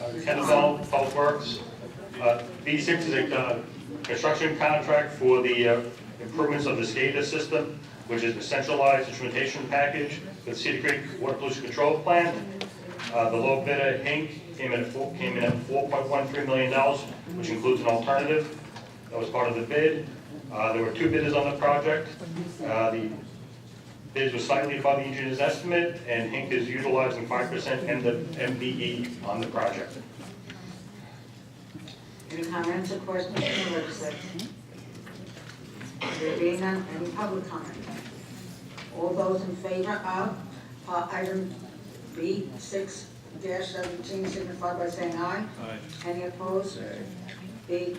Kenneball, Public Works. B6 is a construction contract for the improvements of the SCADA system, which is the centralized instrumentation package for the Cedar Creek Water Pollution Control Plant. The low bidder, Hink, came in at $4.13 million, which includes an alternative. That was part of the bid. There were 2 bidders on the project. The bids were slightly above the engineer's estimate, and Hink is utilizing 5% MBE on the project. Any comments or questions from the legislature? There being none, any public comment? All those in favor of item B6-17 signify by saying aye. Aye. Any opposed? The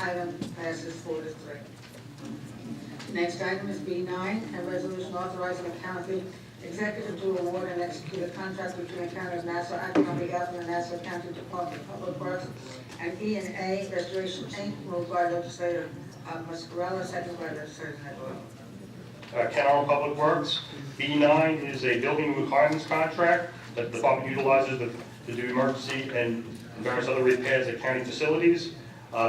item passes 4-3. Next item is B9, a resolution authorizing the county executive to award and execute a contract between the County of Nassau acting on behalf of the Nassau County Department of Public Works and E&A Restoration Inc., moved by legislator Mascarella, second by legislator Negro. Ken Arnold Public Works. B9 is a building requirements contract that the department utilizes to do emergency and various other repairs at county facilities.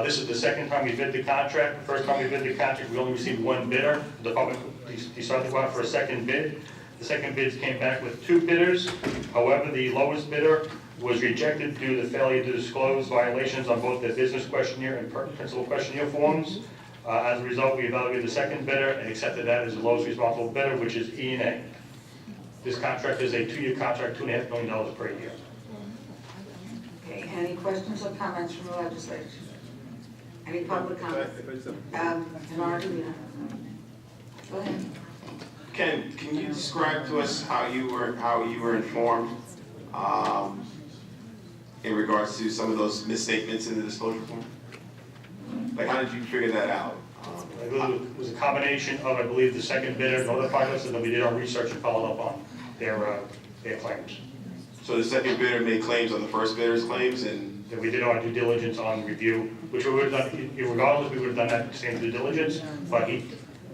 This is the second time we bid the contract. The first time we bid the contract, we only received 1 bidder. The department decided to go out for a second bid. The second bids came back with 2 bidders. However, the lowest bidder was rejected due to the failure to disclose violations on both the business questionnaire and principal questionnaire forms. As a result, we evaluated the second bidder and accepted that as the lowest responsible bidder, which is E&A. This contract is a 2-year contract, $2.5 million per year. Okay, any questions or comments from the legislature? Any public comment? Go ahead. Ken, can you describe to us how you were informed in regards to some of those misstatements in the disclosure form? Like, how did you figure that out? I believe it was a combination of, I believe, the second bidder notified us, and then we did our research and followed up on their claims. So the second bidder made claims on the first bidder's claims, and Then we did our due diligence on review, which we would have done, regardless, we would have done that same due diligence, but it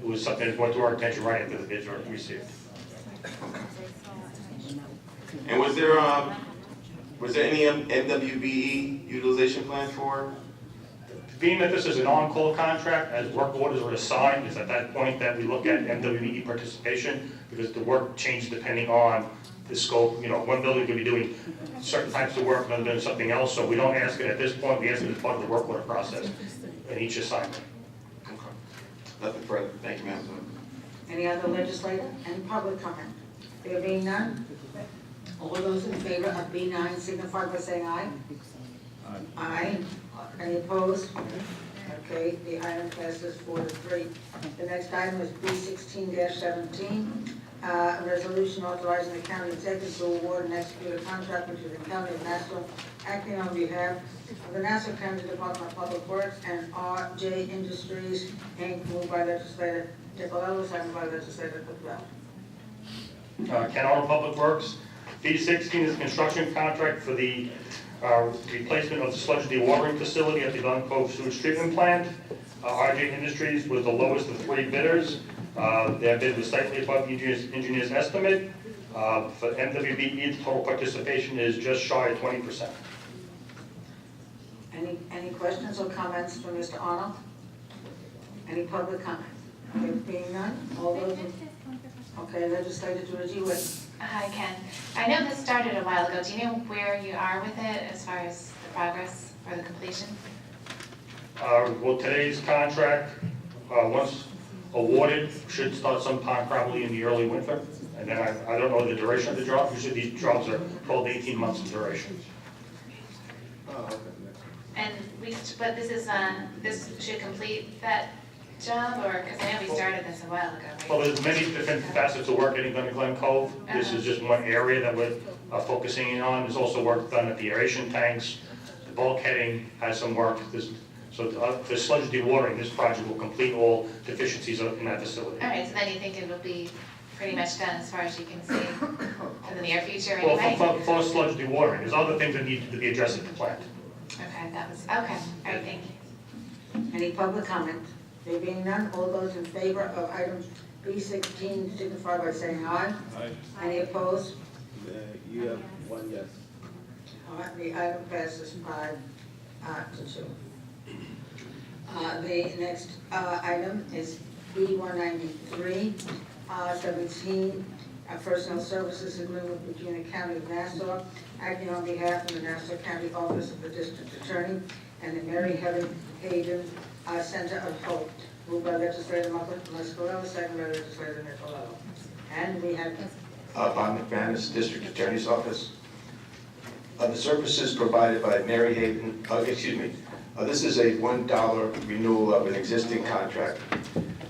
was something that brought to our attention right after the bids were received. and was there any MWBE utilization plan for? Being that this is an on-call contract, as work orders are assigned, it's at that point that we look at MWE participation, because the work changes depending on the scope. You know, one building could be doing certain types of work, another doing something else, so we don't ask it at this point, we ask it as part of the work order process in each assignment. Okay. Nothing further. Thank you, Madam Clerk. Any other legislator? Any public comment? There being none, all those in favor of B9 signify by saying aye. Aye. Any opposed? Okay, the item passes 4-3. The next item is B16-17, a resolution authorizing the county executive to award and execute a contract between the County of Nassau acting on behalf of the Nassau County Department of Public Works and RJ Industries, Inc., moved by legislator Nicolello, second by legislator Capel. Ken Arnold Public Works. B16 is a construction contract for the replacement of the sludge dewatering facility at the Glen Cove Sewage Treatment Plant. RJ Industries was the lowest of 3 bidders. Their bid was slightly above the engineer's estimate. For MWBE, the total participation is just shy of 20%. Any questions or comments from Mr. Arnold? Any public comment? There being none, all those in... Okay, Legislator Georgie Whitten. Hi, Ken. I know this started a while ago. Do you know where you are with it as far as the progress or the completion? Well, today's contract, once awarded, should start sometime probably in the early winter. And then I don't know the duration of the job. Usually these jobs are 12 to 18 months in duration. And but this is this should complete that job, or because I know we started this a while ago. Right? Well, there's many different facets of work getting done at Glen Cove. This is just one area that we're focusing in on. There's also work done at the aeration tanks. The bulkheading has some work. So for sludge dewatering, this project will complete all deficiencies in that facility. All right, so then you think it will be pretty much done as far as you can see for the near future anyway? Well, for sludge dewatering, there's other things that need to be addressed at the plant. Okay, that was, okay, all right, thank you. Any public comment? There being none, all those in favor of item B16 signify by saying aye. Aye. Any opposed? You have 1 yes. All right, the item passes 5 to 2. The next item is E-193, 17, Personnel Services Agreement between the County of Nassau, acting on behalf of the Nassau County Office of the District Attorney and the Mary Haven Center of Hope. Moved by legislator Muscarella, second by legislator Nicolao. And we have Bob McManus, District Attorney's Office. The services provided by Mary Haven, this is a $1 renewal of an existing contract.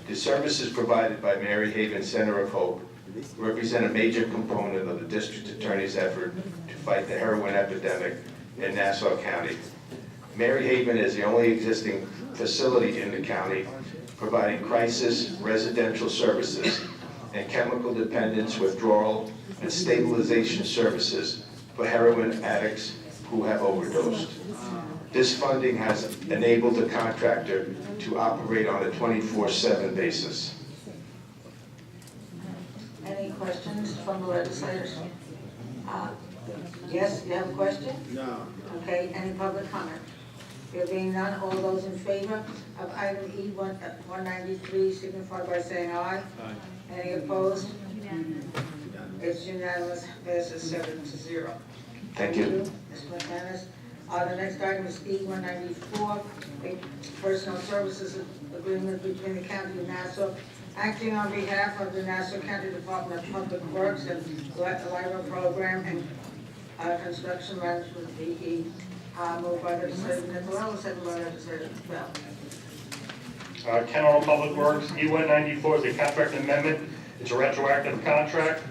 The services provided by Mary Haven Center of Hope represent a major component of the District Attorney's effort to fight the heroin epidemic in Nassau County. Mary Haven is the only existing facility in the county providing crisis residential services and chemical dependence withdrawal and stabilization services for heroin addicts who have overdosed. This funding has enabled the contractor to operate on a 24/7 basis. any questions from the legislators? Yes, you have a question? No. Okay, any public comment? There being none, all those in favor of item E-193 signify by saying aye. Aye. Any opposed? It's unanimous, passes 7 to 0. Thank you. Mr. McManus. The next item is E-194, a Personnel Services Agreement between the County of Nassau, acting on behalf of the Nassau County Department of Public Works and LIRA Program and Construction Management, VE. Moved by legislator Nicolao, second by legislator Bell. Kent Public Works, E-194 is a contract amendment. It's a retroactive contract.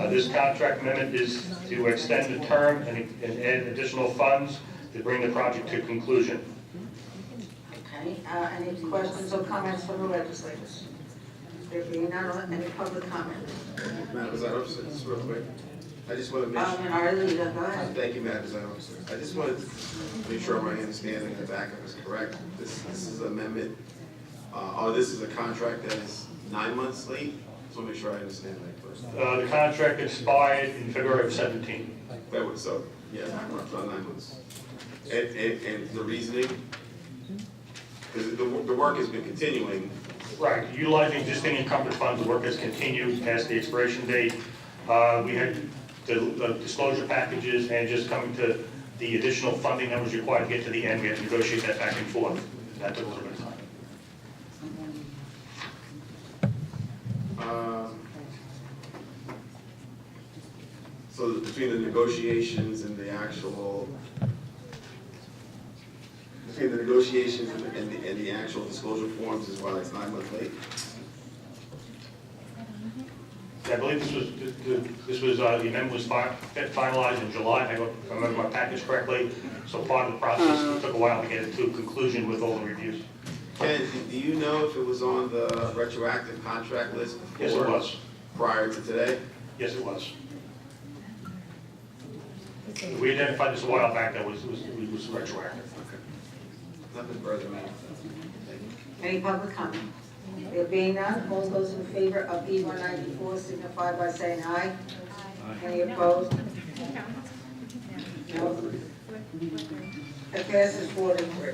This contract amendment is to extend the term and add additional funds to bring the project to conclusion. Okay, any questions or comments from the legislators? There being none, any public comment? Madam Presiding Officer, just real quick. I just want to make sure. Minority Leader, go ahead. Thank you, Madam Presiding Officer. I just wanted to make sure my understanding of the backup is correct. This is an amendment, this is a contract that is 9 months late. Just want to make sure I understand that first. The contract expired in February of 17. That was so, yeah, 9 months, about 9 months. And the reasoning? Because the work has been continuing. Right, utilizing existing encumbered funds, the work has continued past the expiration date. We had the disclosure packages and just coming to the additional funding that was required to get to the end. We had to negotiate that back and forth. That took a little bit of time. So between the negotiations and the actual, and the actual disclosure forms is why it's 9 months late? I believe the amendment was finalized in July, if I remember my package correctly. So part of the process, it took a while to get it to a conclusion with all the reviews. Ken, do you know if it was on the retroactive contract list before? Yes, it was. Prior to today? Yes, it was. We identified this a while back that was retroactive. Nothing further, ma'am. Any public comment? There being none, all those in favor of E-194 signify by saying aye. Any opposed? No. It passes 4 to 3.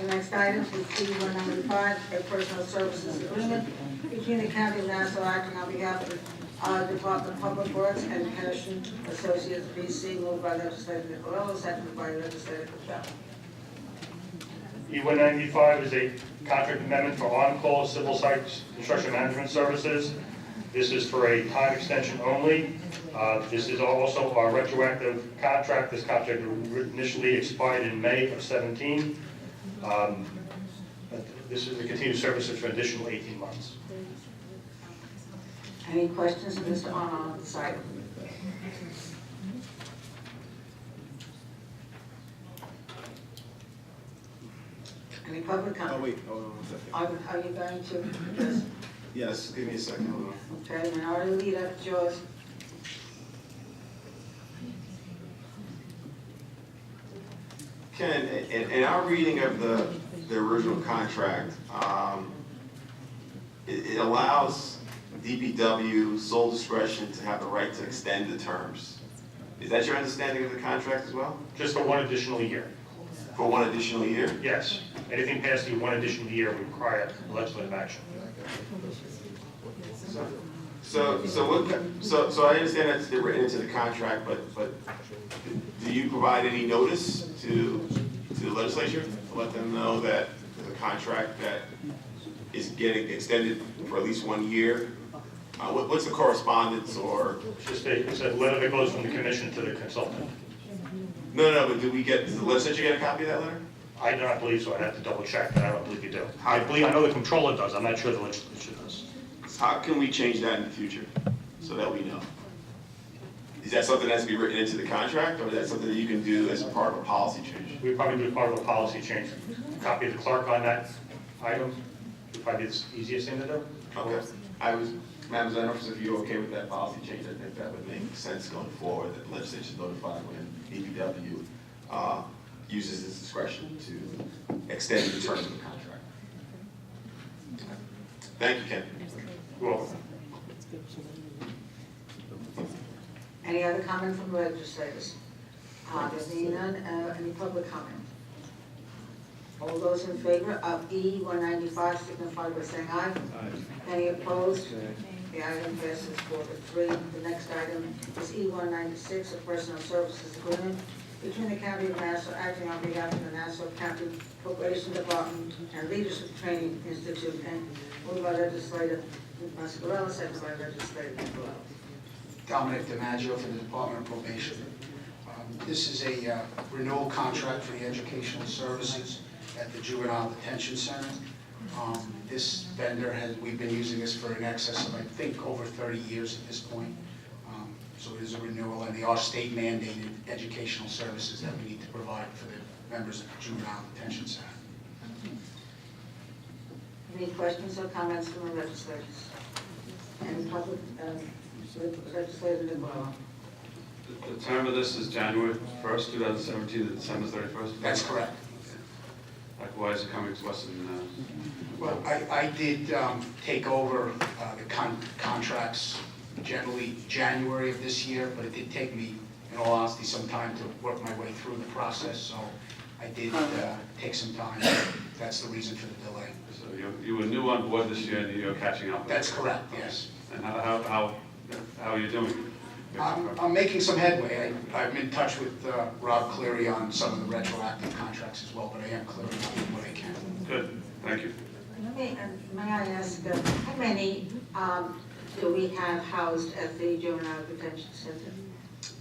The next item is E-195, a Personnel Services Agreement between the County of Nassau acting on behalf of the Department of Public Works and Henderson Associates, B.C., moved by legislator Nicolao, seconded by legislator Capel. E-195 is a contract amendment for on-call civil sites construction management services. This is for a time extension only. This is also our retroactive contract. This contract initially expired in May of 17. This is the continued services for an additional 18 months. Any questions of Mr. Arnold on this item? Any public Oh, comment? wait, hold on 1 second. Are you going to just, Yes, give me a second, hold on. okay, Minority Leader, yours. Ken, in our reading of the original contract, it allows DPW sole discretion to have the right to extend the terms. Is that your understanding of the contract as well? Just for one additional year. For one additional year? Yes. Anything past the one additional year would require legislative action. So I understand that's written into the contract, but do you provide any notice to the legislature to let them know that there's a contract that is getting extended for at least 1 year? What's the correspondence or? It's a letter that goes from the commission to the consultant. No, but does the legislature get a copy of that letter? I do not believe so. I'd have to double check, but I don't believe you do. I know the controller does. I'm not sure the legislature does. How can we change that in the future so that we know? Is that something that has to be written into the contract, or is that something that you can do as a part of a policy change? We probably do part of a policy change. Copy of the clerk on that item would probably be the easiest thing to do. Okay. Madam Zenoff, if you're okay with that policy change, I think that would make sense going forward, that the legislature is notified when DPW uses its discretion to extend the terms of the contract. Thank you, Ken. You're welcome. Any other comment from the legislators? There being none, any public comment? All those in favor of E 195 signify by saying aye. Any opposed? The item passes 4-3. The next item is E 196, a personal services agreement between the County of Nassau acting on behalf of the Nassau County Probation Department and Leadership Training Institute, and moved by legislator Mascarello, second by legislator Nicolau. Dominic DiMaggio for the Department of Probation. This is a renewal contract for the educational services at the Juvenile Detention Center. This vendor we've been using this for in excess of, I think, over 30 years at this point. So it is a renewal, and they are state mandated educational services that we need to provide for the members of the Juvenile Detention Center. Any questions or comments from the legislators? Any public, legislator Nicolau? The term of this is January 1st, 2017 to December 31st? That's correct. Like, why is it coming to us in... Well, I did take over the contracts generally January of this year, but it did take me, in all honesty, some time to work my way through the process, so I did take some time. That's the reason for the delay. So you were new on board this year and you're catching up? That's correct, yes. And how are you doing? I'm making some headway. I'm in touch with Rob Cleary on some of the retroactive contracts as well, but I am clearing up what I can. Good, thank you. May I ask, how many do we have housed at the Juvenile Detention Center?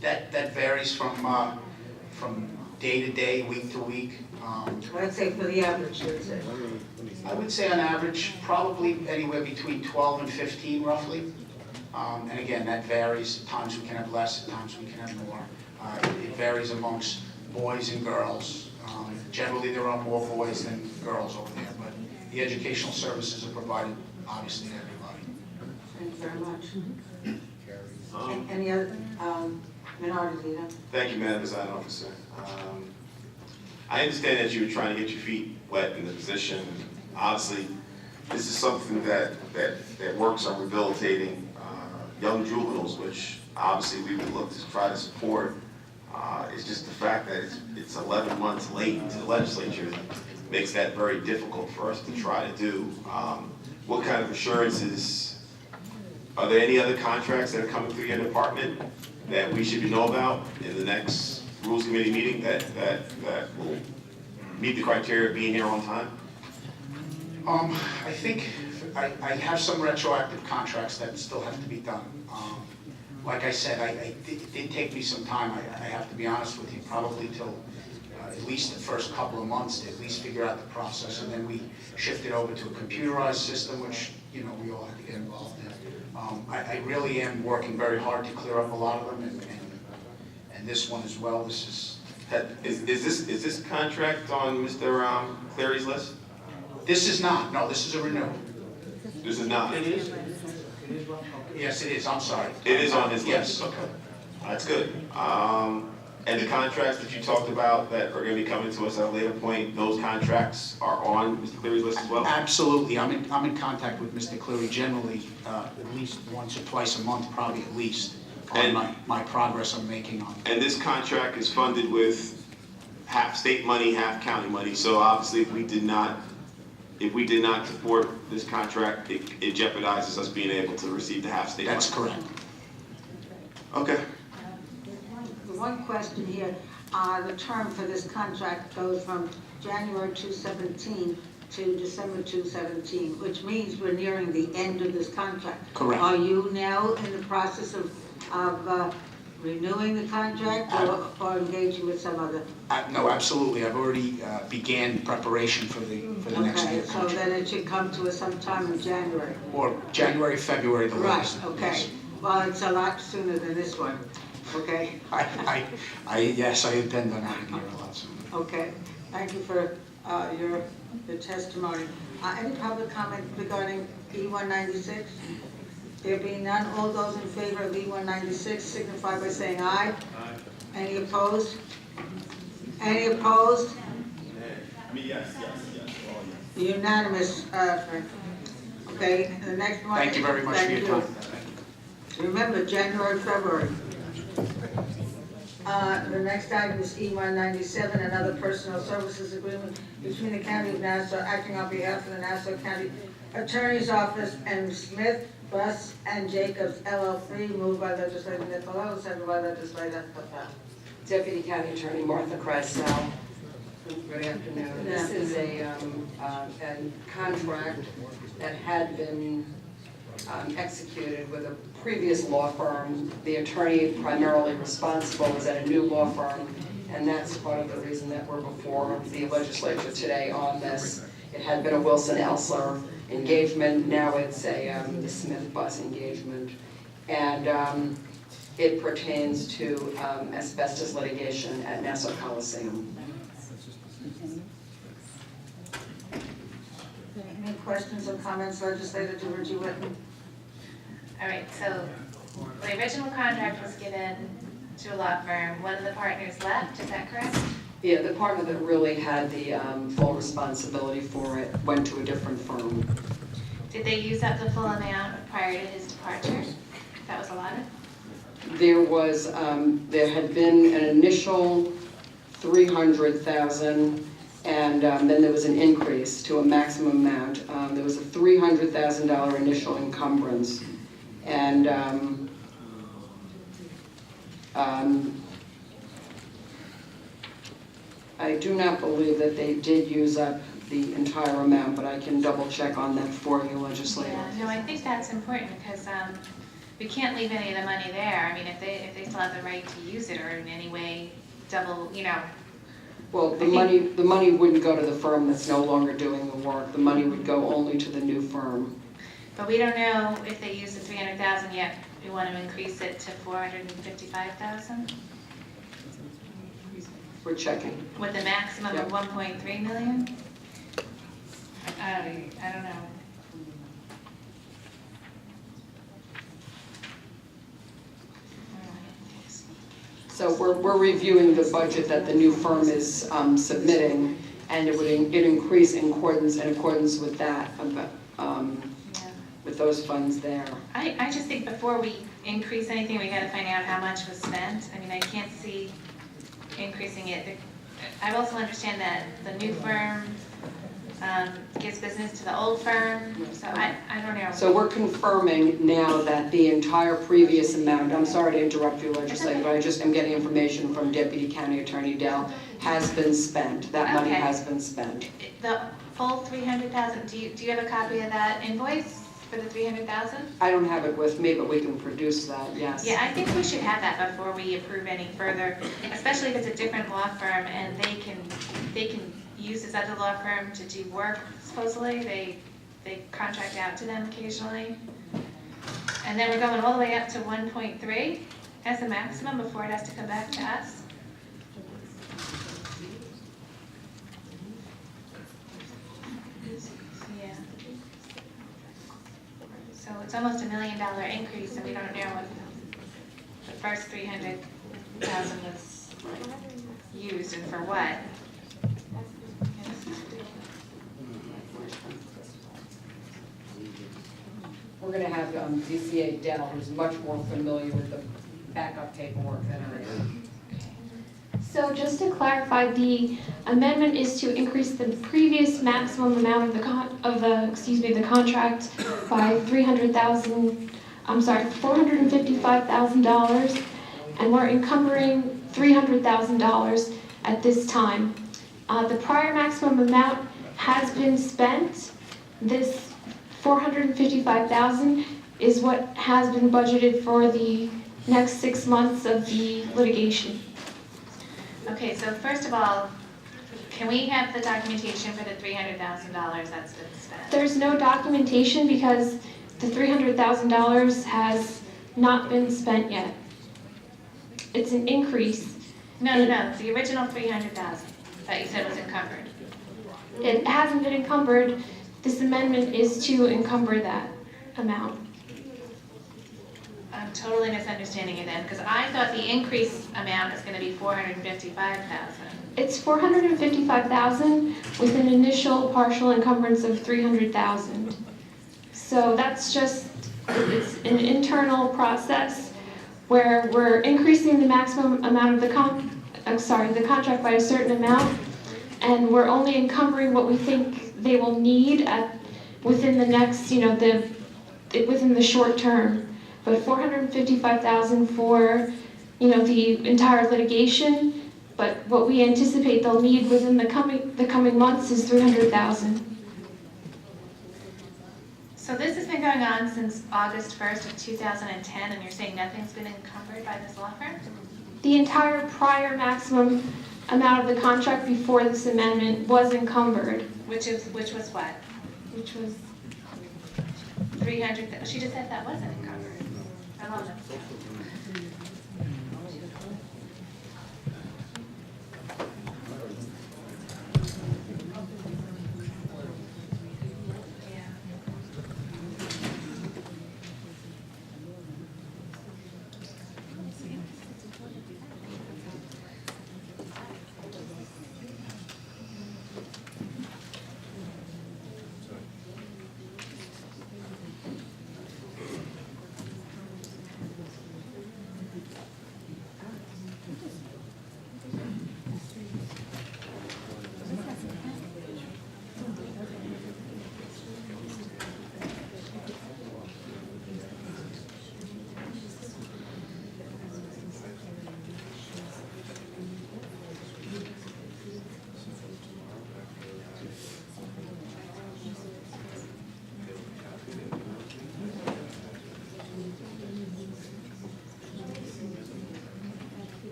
That varies from day to day, week to week. Let's say for the average, let's say. I would say on average, probably anywhere between 12 and 15 roughly. And again, that varies. At times we can have less, at times we can have more. It varies amongst boys and girls. Generally, there are more boys than girls over there, but the educational services are provided, obviously, to everybody. Thank you very much. Any other, Minardi Leader? Thank you, Madam Design Officer. I understand that you were trying to get your feet wet in the position. Obviously, this is something that works on rehabilitating young juveniles, which obviously we would look to try to support. It's just the fact that it's 11 months late to the legislature makes that very difficult for us to try to do. What kind of assurances, are there any other contracts that are coming through your department that we should know about in the next Rules Committee meeting that will meet the criteria of being here on time? I think I have some retroactive contracts that still have to be done. Like I said, it did take me some time. I have to be honest with you, probably till at least the first couple of months to at least figure out the process, and then we shifted over to a computerized system, which we all had to get involved in. I really am working very hard to clear up a lot of them, and this one as well. Is this contract on Mr. Cleary's list? This is not. No, this is a renewal. This is not. It is. Yes, it is. I'm sorry. It is on his Yes. list. Okay, that's good. And the contracts that you talked about that are going to be coming to us at a later point, those contracts are on Mr. Cleary's list as well? Absolutely. I'm in contact with Mr. Cleary generally at least once or twice a month, probably at least. And- my progress I'm making on it. And this contract is funded with half state money, half county money. So obviously, if we did not support this contract, it jeopardizes us being able to receive the half state money. That's correct. Okay. One question here, the term for this contract goes from January 2017 to December 2017, which means we're nearing the end of this contract. Correct. Are you now in the process of renewing the contract or engaging with some other? No, absolutely. I've already began preparation for the next Okay, year so contract. then it should come to us sometime in January. Or January, February, the Right, latest. okay. Yes. Well, it's a lot sooner than this one, okay? Yes, I intend on having here a lot sooner. Okay, thank you for your testimony. Any public comment regarding E-196? There being none, all those in favor of E-196 signify by saying aye. Aye. Any opposed? Any opposed? Unanimous, Frank. Okay, the next one. Thank you very much for your Thank time. you. Remember, January, February. The next item is E-197, another personal services agreement between the County of Nassau, acting on behalf of the Nassau County Attorney's Office, and Smith, Buss, and Jacobs LLC, moved by legislator Nicolau, seconded by legislator Papa. Deputy County Attorney Martha Kreisel. Good afternoon. This is a contract that had been executed with a previous law firm. The attorney primarily responsible was at a new law firm, and that's part of the reason that we're before the legislature today on this. It had been a Wilson Elsler engagement, now it's a the Smith Bus engagement. And it pertains to asbestos litigation at Nassau Coliseum. Any questions or comments, legislator DeRugi Whitten? All right, so the original contract was given to a law firm. One of the partners left, is that correct? Yeah, the partner that really had the full responsibility for it went to a different firm. Did they use up the full amount prior to his departure? That was allotted? There was, there had been an initial $300,000, and then there was an increase to a maximum amount. There was a $300,000 initial encumbrance, and I do not believe that they did use up the entire amount, but I can double check on that for you, legislator. Yeah, no, I think that's important because we can't leave any of the money there. I mean, if they still have the right to use it or in any way double, you know. Well, the money wouldn't go to the firm that's no longer doing the work. The money would go only to the new firm. But we don't know if they use the 300,000 yet. We want to increase it to 455,000 We're checking. with a maximum of Yep. 1.3 million. I don't know. So we're reviewing the budget that the new firm is submitting, and it increase in accordance with that, Yeah. with those funds there. I just think before we increase anything, we gotta find out how much was spent. I mean, I can't see increasing it. I also understand that the new firm gives business to the old firm, so I don't know. So we're confirming now that the entire previous amount, I'm sorry to interrupt you, legislator, but I just am getting information from Deputy County Attorney Dell, has been spent. That money Okay. has been spent. The full 300,000, do you have a copy of that invoice for the 300,000? I don't have it with me, but we can produce that, yes. Yeah, I think we should have that before we approve any further, especially if it's a different law firm and they can use this other law firm to do work, supposedly. They contract out to them occasionally. And then we're going all the way up to 1.3 as a maximum before it has to come back to us. Yeah. So it's almost $1 million increase, and we don't know if the first 300,000 was used and for what. We're going to have DCA Dell, who's much more familiar with the backup paperwork that I have. So just to clarify, the amendment is to increase the previous maximum amount of the contract by $455,000, and we're encumbering $300,000 at this time. The prior maximum amount has been spent. This $455,000 is what has been budgeted for the next 6 months of the litigation. Okay, so first of all, can we have the documentation for the $300,000 that's been spent? There's no documentation because the $300,000 has not been spent yet. It's an increase. No, the original $300,000 that you said was encumbered. It hasn't been encumbered. This amendment is to encumber that amount. I'm totally misunderstanding it then, because I thought the increased amount is going to be $455,000. It's $455,000 with an initial partial encumbrance of $300,000. So that's just, it's an internal process where we're increasing the maximum amount of the contract by a certain amount, and we're only encumbering what we think they will need within the next, within the short term. But $455,000 for, the entire litigation. But what we anticipate they'll need within the coming months is $300,000. So this has been going on since August 1st of 2010, and you're saying nothing's been encumbered by this law firm? The entire prior maximum amount of the contract before this amendment was encumbered. Which was what? Which was 300. She just said that wasn't encumbered. I love that.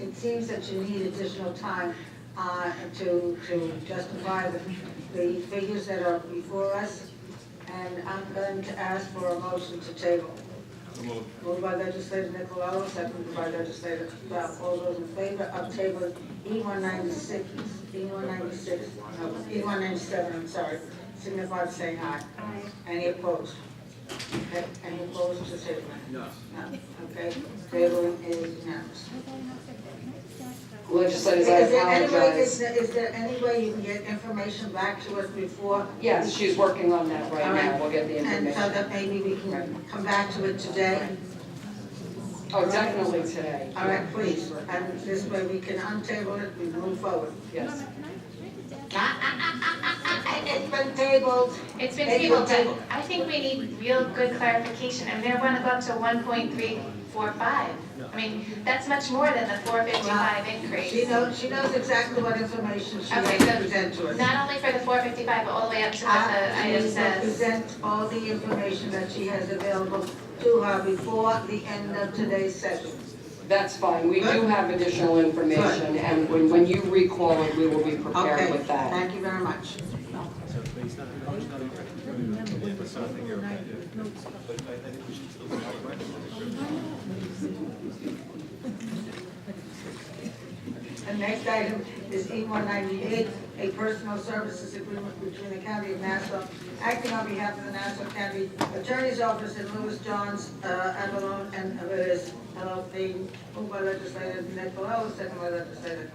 It seems that you need additional time to justify the figures that are before us, and I'm going to ask for a motion to table. Moved by legislator Nicolao, seconded by legislator Ralph. All those in favor of table E197, I'm sorry, signify by saying aye. Aye. Any opposed? Okay. Any opposed to table? No. Okay, tabling is unanimous. Legislators, I Is there any way you can get information back to us before? Yes, she's working on that right All now. We'll get the And information. so that maybe we can come back to it today? Oh, definitely today. All right, please. And this way we can untable it and move forward. Yes. It's been tabled. It's been tabled, but I think we need real good clarification. I mean, they want to go up to 1.345. I mean, that's much more than the 455 increase. She knows exactly what information she Okay, has to so present to us. not only for the 455, but all the way up to what the She item will says. present all the information that she has available to her before the end of today's session. That's fine. We do have additional information, and when you recall it, we will be prepared Okay, with that. thank you very much. And next item is E198, a personal services agreement between the County of Nassau, acting on behalf of the Nassau County Attorney's Office and Louis Johns, Avalon and Aviles, LLP, moved by legislator Nicolau, second by legislator.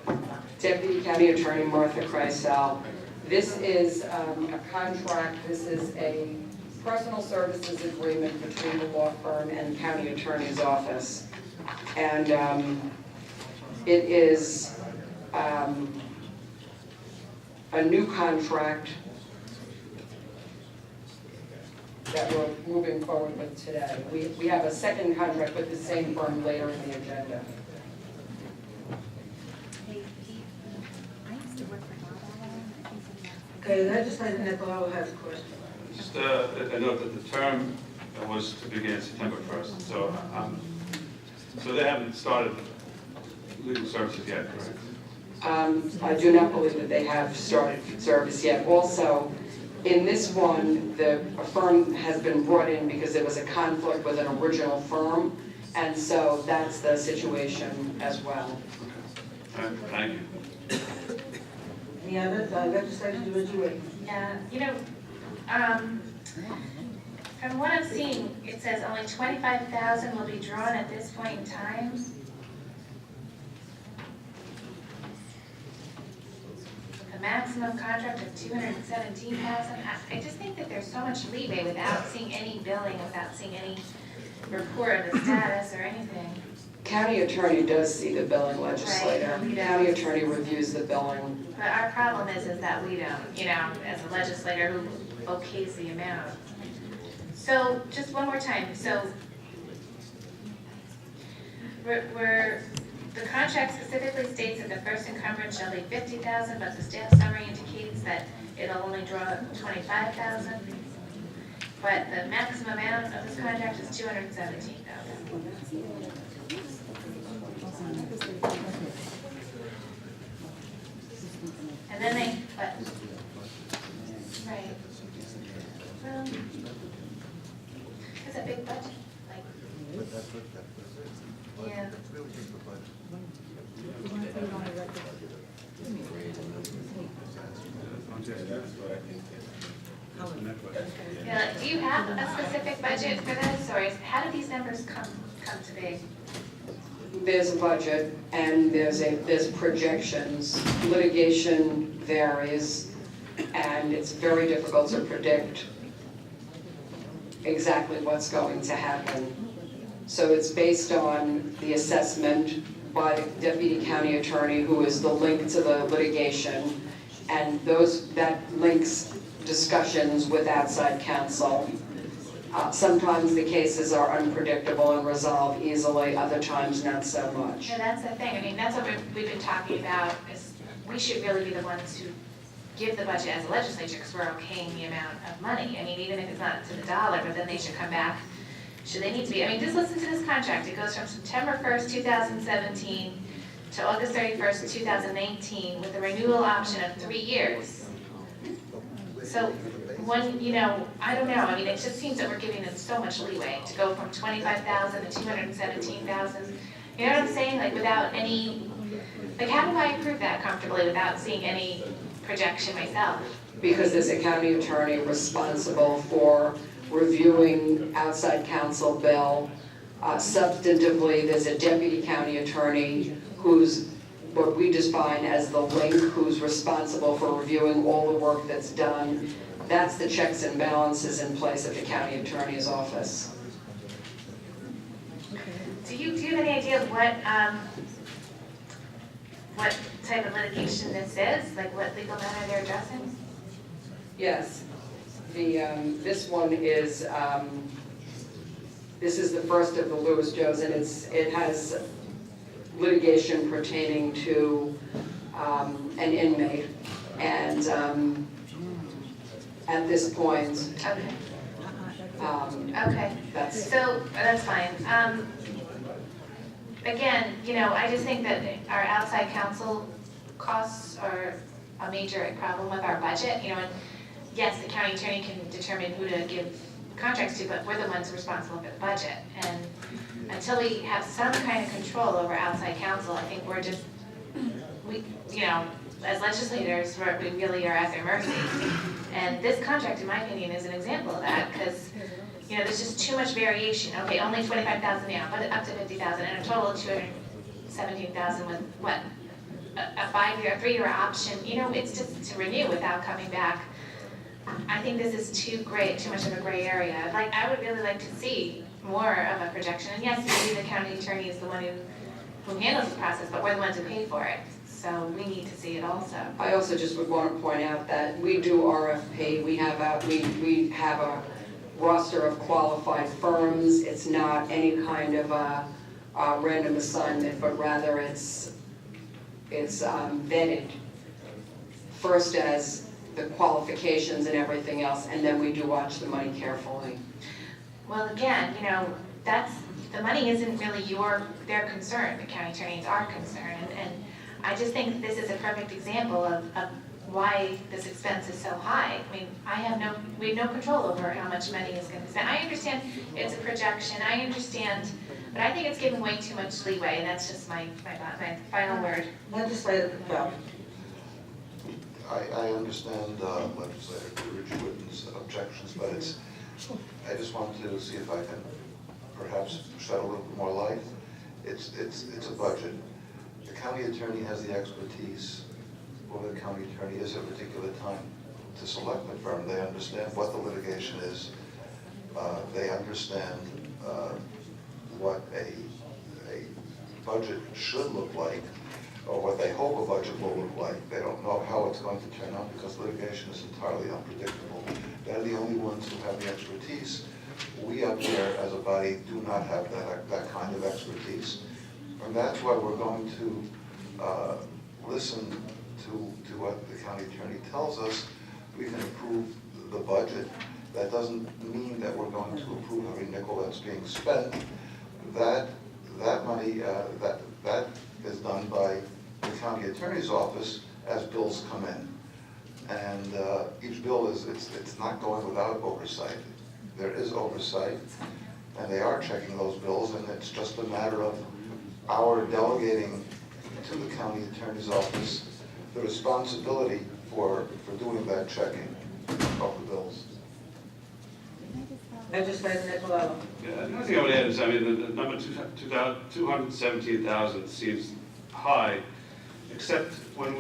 Deputy County Attorney Martha Kreisel. This is a contract, this is a personal services agreement between the law firm and county attorney's office. And it is a new contract that we're moving forward with today. We have a second contract with the same firm later in the agenda. Okay, legislator Nicolau has a question. Just a note that the term was to begin September 1st, so they haven't started legal services yet, correct? I do not believe that they have started service yet. Also, in this one, a firm has been brought in because there was a conflict with an original firm, and so that's the situation as well. Okay. Thank you. Any other legislator DeWitt? Yeah, from what I'm seeing, it says only 25,000 will be drawn at this point in time. A maximum contract of 217,000. I just think that there's so much leeway without seeing any billing, without seeing any report of the status or anything. County attorney does see the billing legislator. Right, we don't. County attorney reviews the billing. But our problem is that we don't, as a legislator who okays the amount. So, just one more time, so the contract specifically states that the first encumbrance shall be 50,000, but the staff summary indicates that it'll only draw 25,000. But the maximum amount of this contract is 217,000. And then but, right. Well, it's a big budget, yeah. Yeah, do you have a specific budget for this, or how do these numbers come to be? There's a budget and there's projections. Litigation varies, and it's very difficult to predict exactly what's going to happen. So it's based on the assessment by the deputy county attorney, who is the link to the litigation, and that links discussions with outside counsel. Sometimes the cases are unpredictable and resolve easily, other times not so much. Yeah, that's the thing. I mean, that's what we've been talking about, is we should really be the ones who give the budget as a legislature, because we're okaying the amount of money. I mean, even if it's not to the dollar, but then they should come back. Should they need to be? I mean, just listen to this contract. It goes from September 1st, 2017 to August 31st, 2019 with a renewal option of 3 years. So I don't know. I mean, it just seems that we're giving them so much leeway to go from 25,000 to 217,000. You know what I'm saying? Like without any, how do I approve that comfortably without seeing any projection myself? Because there's a county attorney responsible for reviewing outside counsel bill. Substantively, there's a deputy county attorney who's what we define as the link, who's responsible for reviewing all the work that's done. That's the checks and balances in place at the county attorney's office. Do you have any idea what type of litigation this is? Like what legal matter they're addressing? Yes. This one is, this is the first of the Louis Joes, and it has litigation pertaining to an inmate. And at this point, Okay. Okay. that's, So, that's fine. Again, I just think that our outside counsel costs are a major problem with our budget. And yes, the county attorney can determine who to give contracts to, but we're the ones responsible for the budget. And until we have some kind of control over outside counsel, I think we we, as legislators, we really are at their mercy. And this contract, in my opinion, is an example of that, because, there's just too much variation. Okay, only 25,000 now, but up to 50,000, and a total of 217,000 with what? A 5-year, 3-year option, it's just to renew without coming back. I think this is too much of a gray area. I would really like to see more of a projection. And yes, maybe the county attorney is the one who handles the process, but we're the ones who pay for it. So we need to see it also. I also just would want to point out that we do RFP. We have a roster of qualified firms. It's not any kind of a random assignment, but rather it's vetted first as the qualifications and everything else, and then we do watch the money carefully. Well, again, the money isn't really their concern. The county attorney is our concern, and I just think this is a perfect example of why this expense is so high. I mean, we have no control over how much money is going to be spent. I understand it's a projection. I understand, but I think it's giving way too much leeway, and that's just my final word. Legislator Capel. I understand Legislator Ridgewitten's objections, but I just wanted to see if I can perhaps shed a little bit more light. It's a budget. The county attorney has the expertise, or the county attorney is at a particular time to select the firm. They understand what the litigation is. They understand what a budget should look like, or what they hope a budget will look like. They don't know how it's going to turn out because litigation is entirely unpredictable. They're the only ones who have the expertise. We up here as a body do not have that kind of expertise. And that's why we're going to listen to what the county attorney tells us. We can approve the budget. That doesn't mean that we're going to approve every nickel that's being spent. That money, that is done by the county attorney's office as bills come in. And each bill it's not going without oversight. There is oversight, and they are checking those bills, and it's just a matter of our delegating to the county attorney's office the responsibility for doing that checking of the bills. Legislator Nicolao. Yeah, the only thing I would add is, the number 217,000 seems high, except when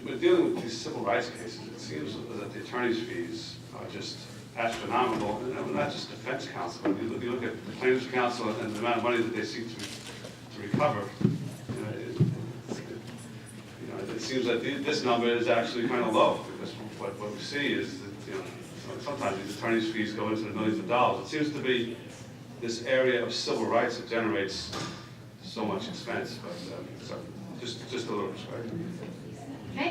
we're dealing with these civil rights cases, it seems that the attorney's fees are just astronomical, and not just defense counsel, but you look at the plaintiff's counsel and the amount of money that they seek to recover, it seems that this number is actually kind of low, because what we see is that, sometimes these attorney's fees go into the millions of dollars. It seems to be this area of civil rights that generates so much expense, but so just a little perspective. Can I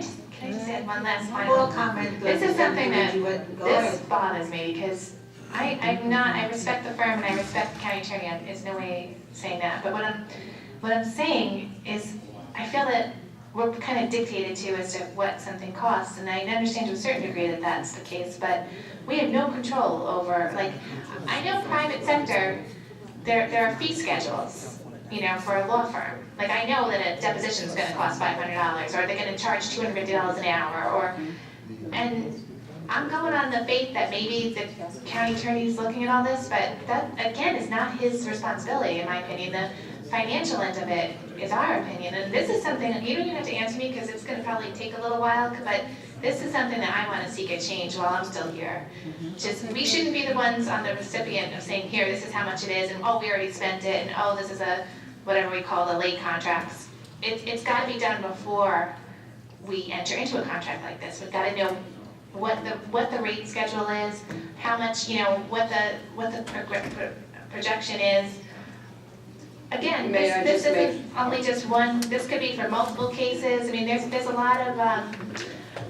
just add one last More final? comment. This is something that Go this ahead. bothers me, because I respect the firm and I respect the county attorney. There's no way saying that. But what I'm saying is, I feel that we're kind of dictated to as to what something costs, and I understand to a certain degree that that's the case, but we have no control over, I know private sector, there are fee schedules, for a law firm. I know that a deposition is going to cost $500, or they're going to charge $250 an hour, and I'm going on the faith that maybe the county attorney is looking at all this, but that, again, is not his responsibility, in my opinion. The financial end of it is our opinion, and this is something that you don't even have to answer me, because it's going to probably take a little while, but this is something that I want to seek a change while I'm still here. We shouldn't be the ones on the recipient of saying, here, this is how much it is, and oh, we already spent it, and oh, this is whatever we call the late contracts. It's got to be done before we enter into a contract like this. We've got to know what the rate schedule is, how much, what the projection is. Again, this isn't only just one. This could be for multiple cases. There's a lot of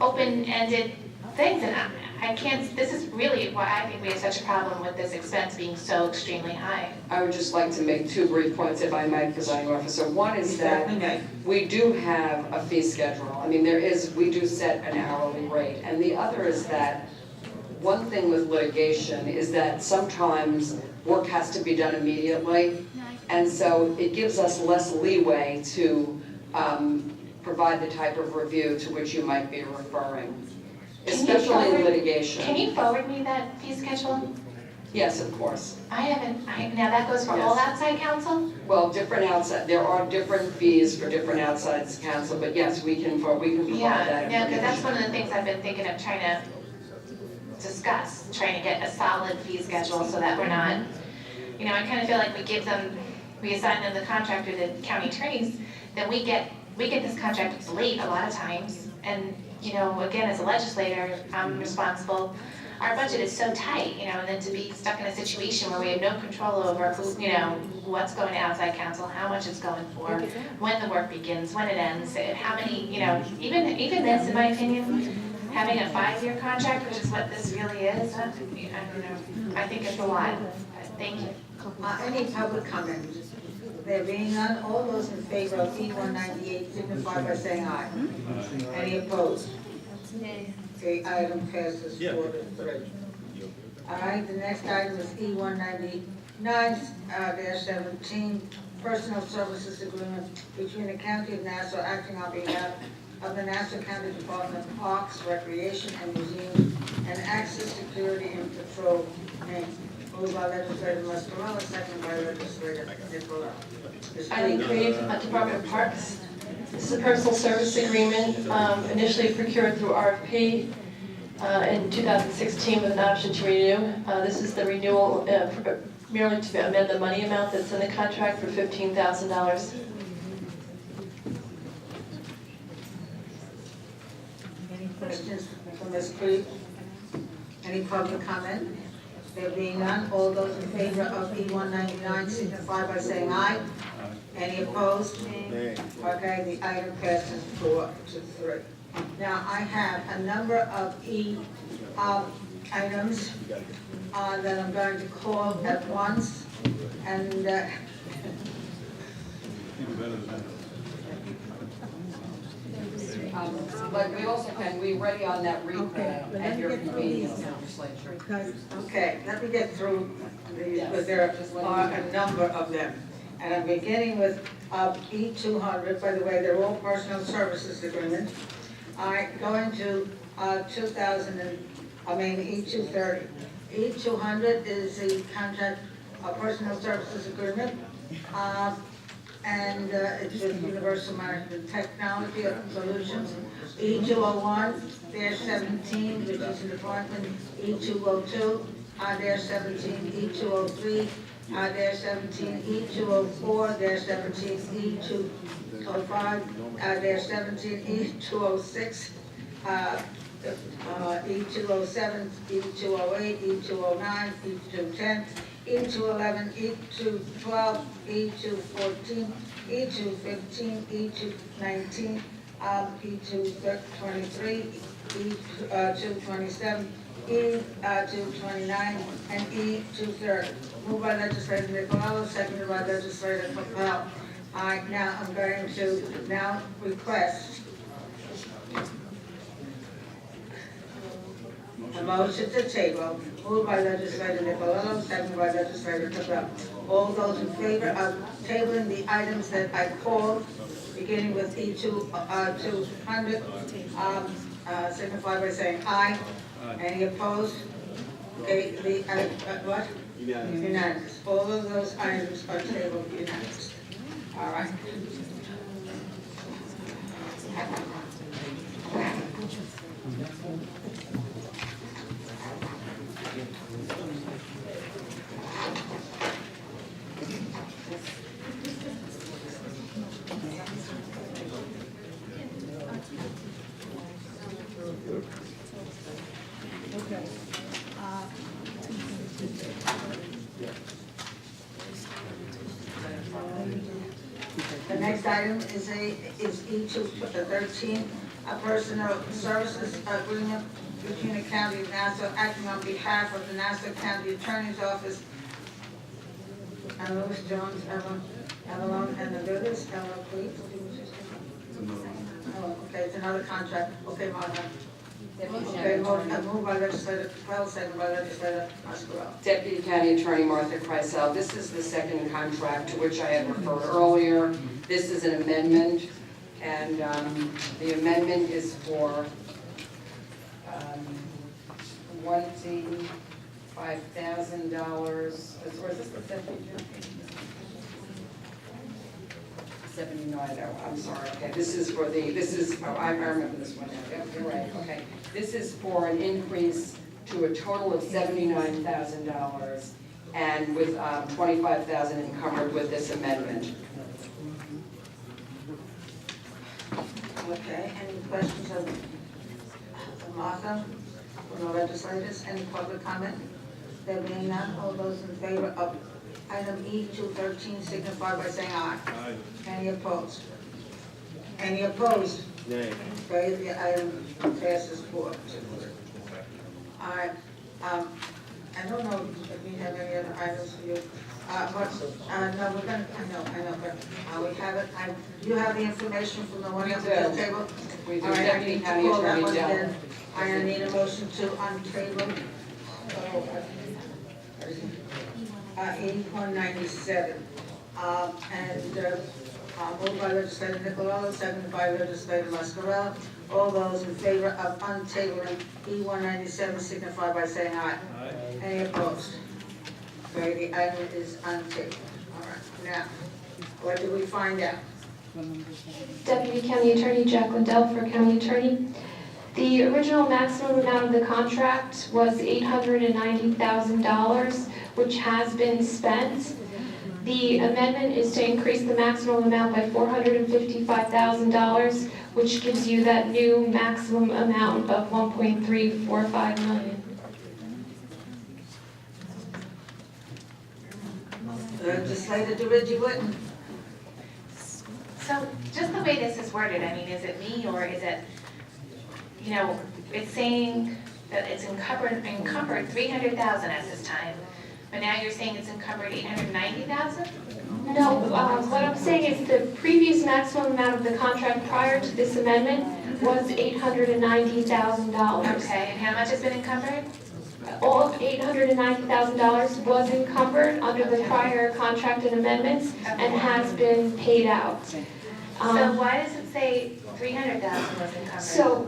open-ended things, and I can't. This is really why I think we have such a problem with this expense being so extremely high. I would just like to make 2 brief points, if I might, presiding officer. One is that we do have a fee schedule. We do set an hourly rate. And the other is that one thing with litigation is that sometimes work has to be done immediately. And so it gives us less leeway to provide the type of review to which you might be referring, Can you especially in forward- litigation. Can you forward me that fee schedule? Yes, of course. I haven't, now that goes for all Yes. outside counsel? Well, there are different fees for different outside counsel, but yes, we can provide Yeah, that yeah, because that's information. one of the things I've been thinking of trying to discuss, trying to get a solid fee schedule so that we're not, I kind of feel like we assign them the contract to the county attorneys, then we get this contract late a lot of times. And, again, as a legislator, I'm responsible. Our budget is so tight, and then to be stuck in a situation where we have no control over who, what's going to outside counsel, how much it's going for, when the work begins, when it ends, how many, even this, in my opinion, having a 5-year contract, which is what this really is, I think it's a lot. Thank you. Any public comment? There being none, all those in favor of E-198 signify by saying aye. Any opposed? Okay, item passes 4-3. All right, the next item is E-199-17, Personal Services Agreement between the County of Nassau acting on behalf of the Nassau County Department of Parks, Recreation, and Museums, and Access, Security, and Patrol, Inc. Moved by legislator Mascarello, second by legislator Nicolau. Item Creed, Department of Parks. This is a personal service agreement initially procured through RFP in 2016 with an option to renew. This is the renewal merely to amend the money amount that's in the contract for $15,000. Any questions for Ms. Creed? Any public comment? There being none, all those in favor of E-199 signify by saying aye. Any opposed? Okay, the item passes 4-3. Now, I have a number of items that I'm going to call at once, and But we also can, we're ready on that recall at your convenience, legislature. okay, let me get through these, because there are a number of them. And I'm beginning with E-200, by the way, they're all personal services agreements. Going to E-230. E-200 is the contract, personal services agreement, and it's with Universal Management Technology Solutions. E-201-17, which is the department. E-202, E-17, E-203, E-17, E-204-17, E-205-17, E-206, E-207, E-208, E-209, E-210, E-211, E-212, E-214, E-215, E-219, E-223, E-227, E-229, and E-230. Moved by legislator Nicolau, seconded by legislator Capel. Now I'm going to request a motion to table. Moved by legislator Nicolau, seconded by legislator Capel. All those in favor of tabling the items that I called, beginning with E-200, signify by saying aye. Any opposed? Okay, what? Unanimous. All of those items are tabled unanimous. All right. The next item is E-213, a personal services agreement between the County of Nassau acting on behalf of the Nassau County Attorney's Office and Louis Jones, Avalon, and the Villas, please. Oh, okay, it's another contract. Okay, Martha. Okay, moved by legislator Capel, second by legislator Mascarello. Deputy County Attorney Martha Kreisel, this is the second contract to which I had referred earlier. This is an amendment, And the amendment is for $25,000, or is this the 79, oh, I'm sorry, okay, this is, oh, I remember this one now, yep, you're right, okay. This is for an increase to a total of $79,000, and with $25,000 encumbered with this amendment. Okay, any questions of Martha, from the legislators? Any public comment? There being none, all those in favor of item E 213 signify by saying aye. Aye. Any opposed? Any opposed? Nay. Okay, the item passes 4-2. All right, I don't know if we have any other items for you. No, we're gonna, I know, but we have it, you have the information from the one at the table? We do. All right, I Deputy need to County call that Attorney one General. then. I need a motion to untable. E-197. Moved by legislator Nicolao, seconded by legislator Mascarell. All those in favor of untabling E-197 signify by saying aye. Aye. Any opposed? Okay, the item is untabled. All right, now, what do we find out? Deputy County Attorney Jack Liddell for County Attorney. The original maximum amount of the contract was $890,000, which has been spent. The amendment is to increase the maximum amount by $455,000, which gives you that new maximum amount of $1.345 million. Legislator DeReggie Whitten. So just the way this is worded, I mean, is it me or is it, it's saying that it's encumbered 300,000 at this time, but now you're saying it's encumbered 890,000? No, what I'm saying is the previous maximum amount of the contract prior to this amendment was $890,000. Okay, and how much has been encumbered? All of $890,000 was encumbered under the prior contract and amendments and has been paid out. So why does it say 300,000 was encumbered? So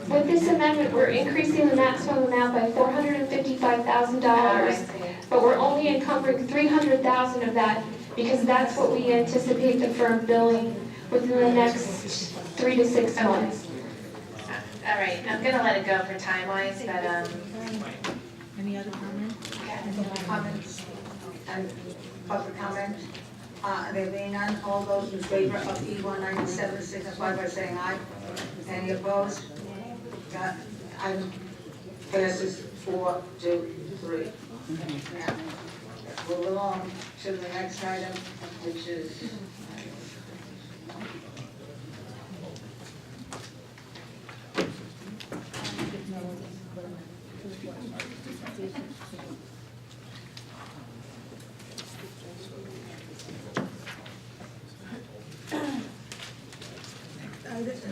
with this amendment, we're increasing the maximum amount by $455,000, but we're only encumbering $300,000 of that because that's what we anticipate the firm billing within the next 3 to 6 months. All right, I'm gonna let it go for time-wise, but, Any other comments? Comments? And public comment? There being none, all those in favor of E-197 signify by saying aye. Any opposed? Item passes 4-3. Now, move along to the next item, which is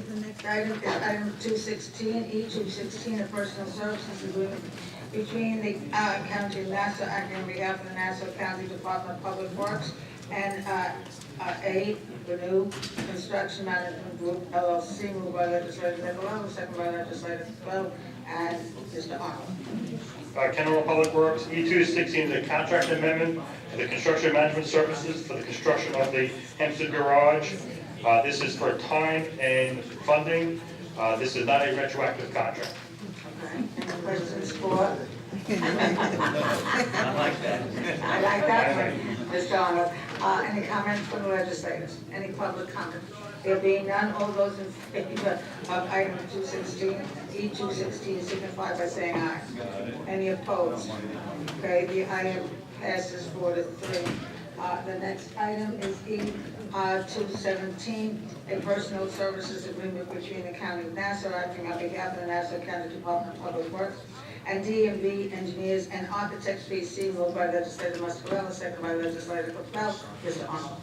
the next item is item 216, E-216, a personal services agreement between the County of Nassau, acting on behalf of the Nassau County Department of Public Works, and Renew Construction Management Group LLC, moved by legislator Nicolao, second by legislator Bell, and Mr. Arnold. Kennewick Public Works, E-216 is a contract amendment to the construction management services for the construction of the Hempstead Garage. This is for time and funding. This is not a retroactive contract. Okay, any questions for? I like that. I like that one, Mr. Arnold. Any comments from the legislators? Any public comment? There being none, all those in favor of item 216, E-216, signify by saying aye. Any opposed? Okay, the item passes 4-3. The next item is E-217, a personal services agreement between the County of Nassau, acting on behalf of the Nassau County Department of Public Works, and D&B Engineers and Architects B.C., moved by legislator Mascarell, second by legislator Capel. Mr. Arnold.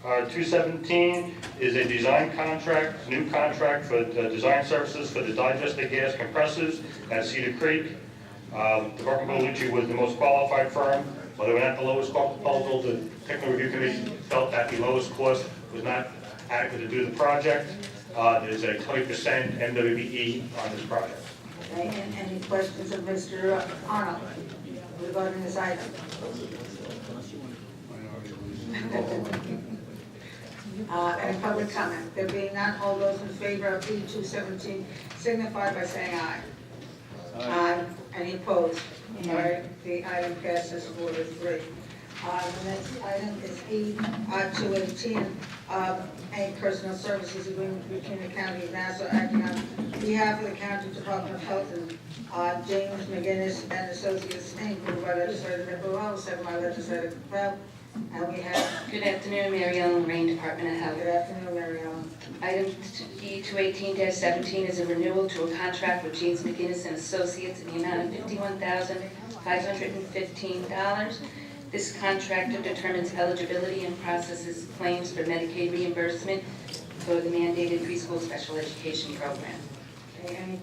217 is a design contract, new contract for design services for the digested gas compressors at Cedar Creek. Department Bellucci was the most qualified firm. While they were not the lowest proposal, the technical review committee felt that the lowest cost was not adequate to do the project. There's a 20% MWBE on this project. Okay, and any questions of Mr. Arnold regarding this item? Any public comment? There being none, all those in favor of E217 signify by saying aye. Aye. Any opposed? All right, the item passes 4-3. The next item is E218, a personal services agreement between the County of Nassau acting on behalf of the County Department of Health and James McGinnis and Associates, Inc., moved by legislator Nicolau, second by legislator Capel. And we have, Good afternoon, Mary Ellen, Lorraine, Department of Health. good afternoon, Mary Ellen. Item E218-17 is a renewal to a contract with James McGinnis and Associates in the amount of $51,515. This contractor determines eligibility and processes claims for Medicaid reimbursement for the mandated preschool special education program. Okay,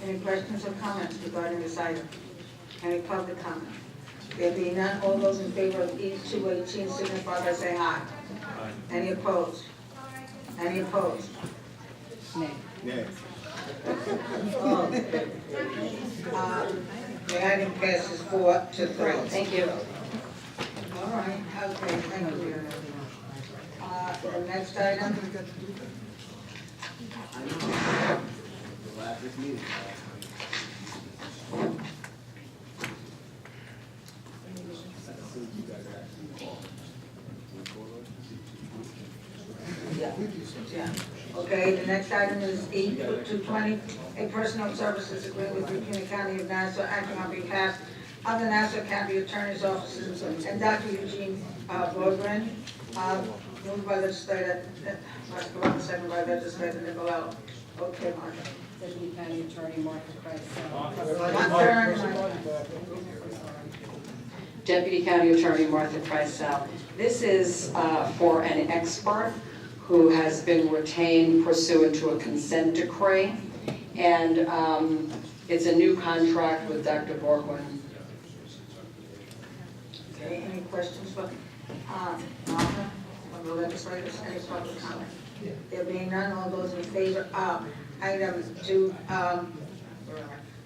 any questions or comments regarding this item? Any public comment? There being none, all those in favor of E218 signify by saying aye. Aye. Any opposed? Any opposed? Yeah. The item passes 4-3. Thank you. All right, okay, thank you. The next item. Yeah. Okay, the next item is E220, a personal services agreement between the County of Nassau acting on behalf of the Nassau County Attorney's Offices and Dr. Eugene Borgren, moved by legislator Mascarone, second by legislator Nicolau. Okay, Martha. Deputy County Attorney Martha Price. Deputy County Attorney Martha Price-Sal. This is for an expert who has been retained pursuant to a consent decree, and it's a new contract with Dr. Borgwin. Okay, any questions for Martha, from the legislators, any public comment? There being none, all those in favor of item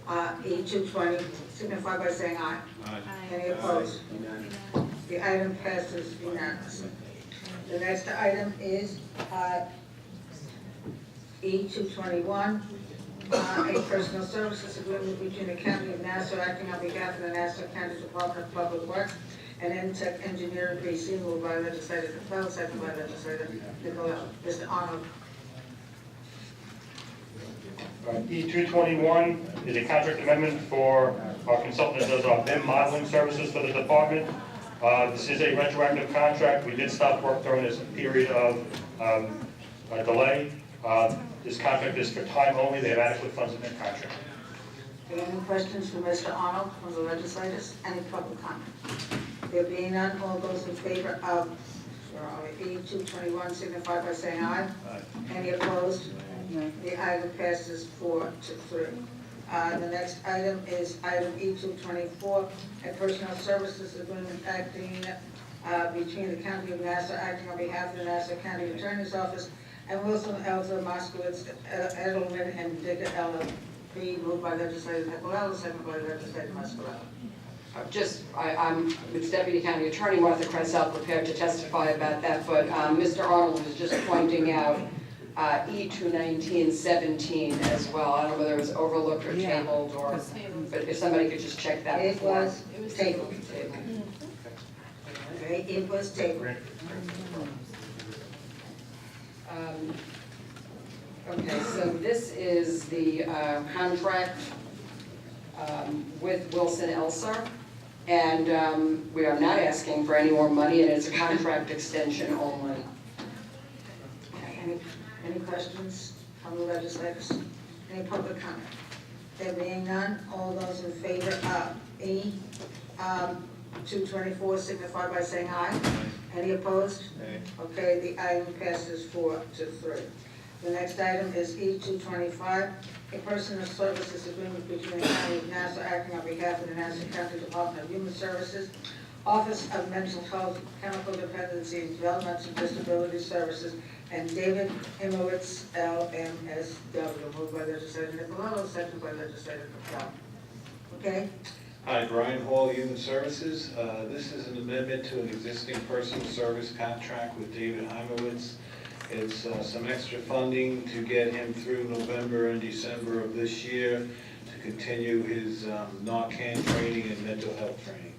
E220 signify by saying aye. Aye. Any opposed? The item passes unanimously. The next item is E221, a personal services agreement between the County of Nassau acting on behalf of the Nassau County Department of Public Works and Tech Engineering BC, moved by legislator Capel, second by legislator Nicolau. Mr. Arnold. E221 is a contract amendment for our consultant that does our BIM modeling services for the department. This is a retroactive contract. We did stop work during this period of delay. This contract is for time only. They have adequate funds in their contract. Any questions for Mr. Arnold from the legislators? Any public comment? There being none, all those in favor of E221 signify by saying aye. Aye. Any opposed? The item passes 4-3. The next item is item E224, a personal services agreement acting between the County of Nassau acting on behalf of the Nassau County Attorney's Office and Wilson, Elza, Moskowitz, Edelman, and Dicker LLP, moved by legislator Nicolau, second by legislator Mascarone. I'm with Deputy County Attorney Martha Cressell, prepared to testify about that, but Mr. Arnold was just pointing out E219-17 as well. I don't know whether it was overlooked or tabled, or, but if somebody could just check that. It was tabled. Okay, it was tabled. Okay, so this is the contract with Wilson Elser, and we are not asking for any more money, and it's a contract extension only. Okay, any questions from the legislators? Any public comment? There being none, all those in favor of E224 signify by saying aye. Any opposed? Okay, the item passes 4-3. The next item is E225, a personal services agreement between the County of Nassau acting on behalf of the Nassau County Department of Human Services, Office of Mental Health, Chemical Dependency, and Developmental Disability Services, and David Imowitz, LMSW, moved by legislator Nicolello, second by legislator Capel. Okay? Hi, Brian Hall, Human Services. This is an amendment to an existing personal service contract with David Heimowitz. It's some extra funding to get him through November and December of this year to continue his Narcan training and mental health training.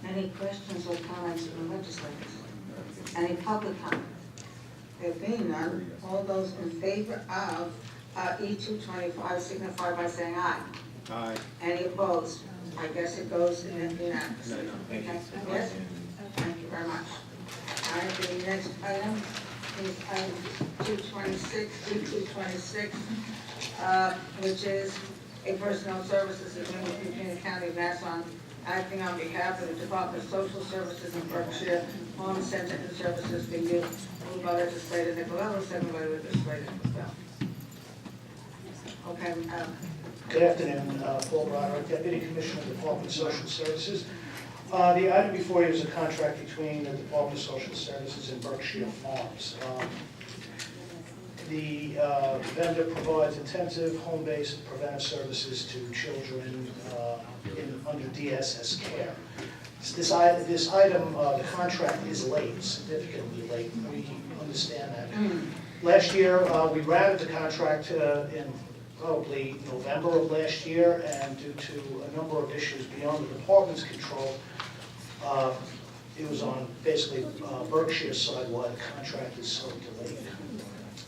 Any questions or comments from the legislators? Any public comment? There being none, all those in favor of E225 signify by saying aye. Aye. Any opposed? I guess it goes unanimous. Thank you. Yes? Thank you very much. All right, the next item is item 226, E226, which is a personnel services agreement between the County of Nassau acting on behalf of the Department of Social Services in Berkshire, Home Center and Services for Youth, moved by legislator Nicolello, second by legislator Capel. Okay, Good afternoon, Paul Broderick, Deputy Commissioner of the Department of Social Services. The item before you is a contract between the Department of Social Services and Berkshire Farms. The vendor provides intensive home-based preventive services to children under DSS care. This item, the contract is late, significantly late. We understand that. Last year, we routed the contract in probably November of last year, and due to a number of issues beyond the department's control, it was on basically Berkshire's side why the contract is so delayed.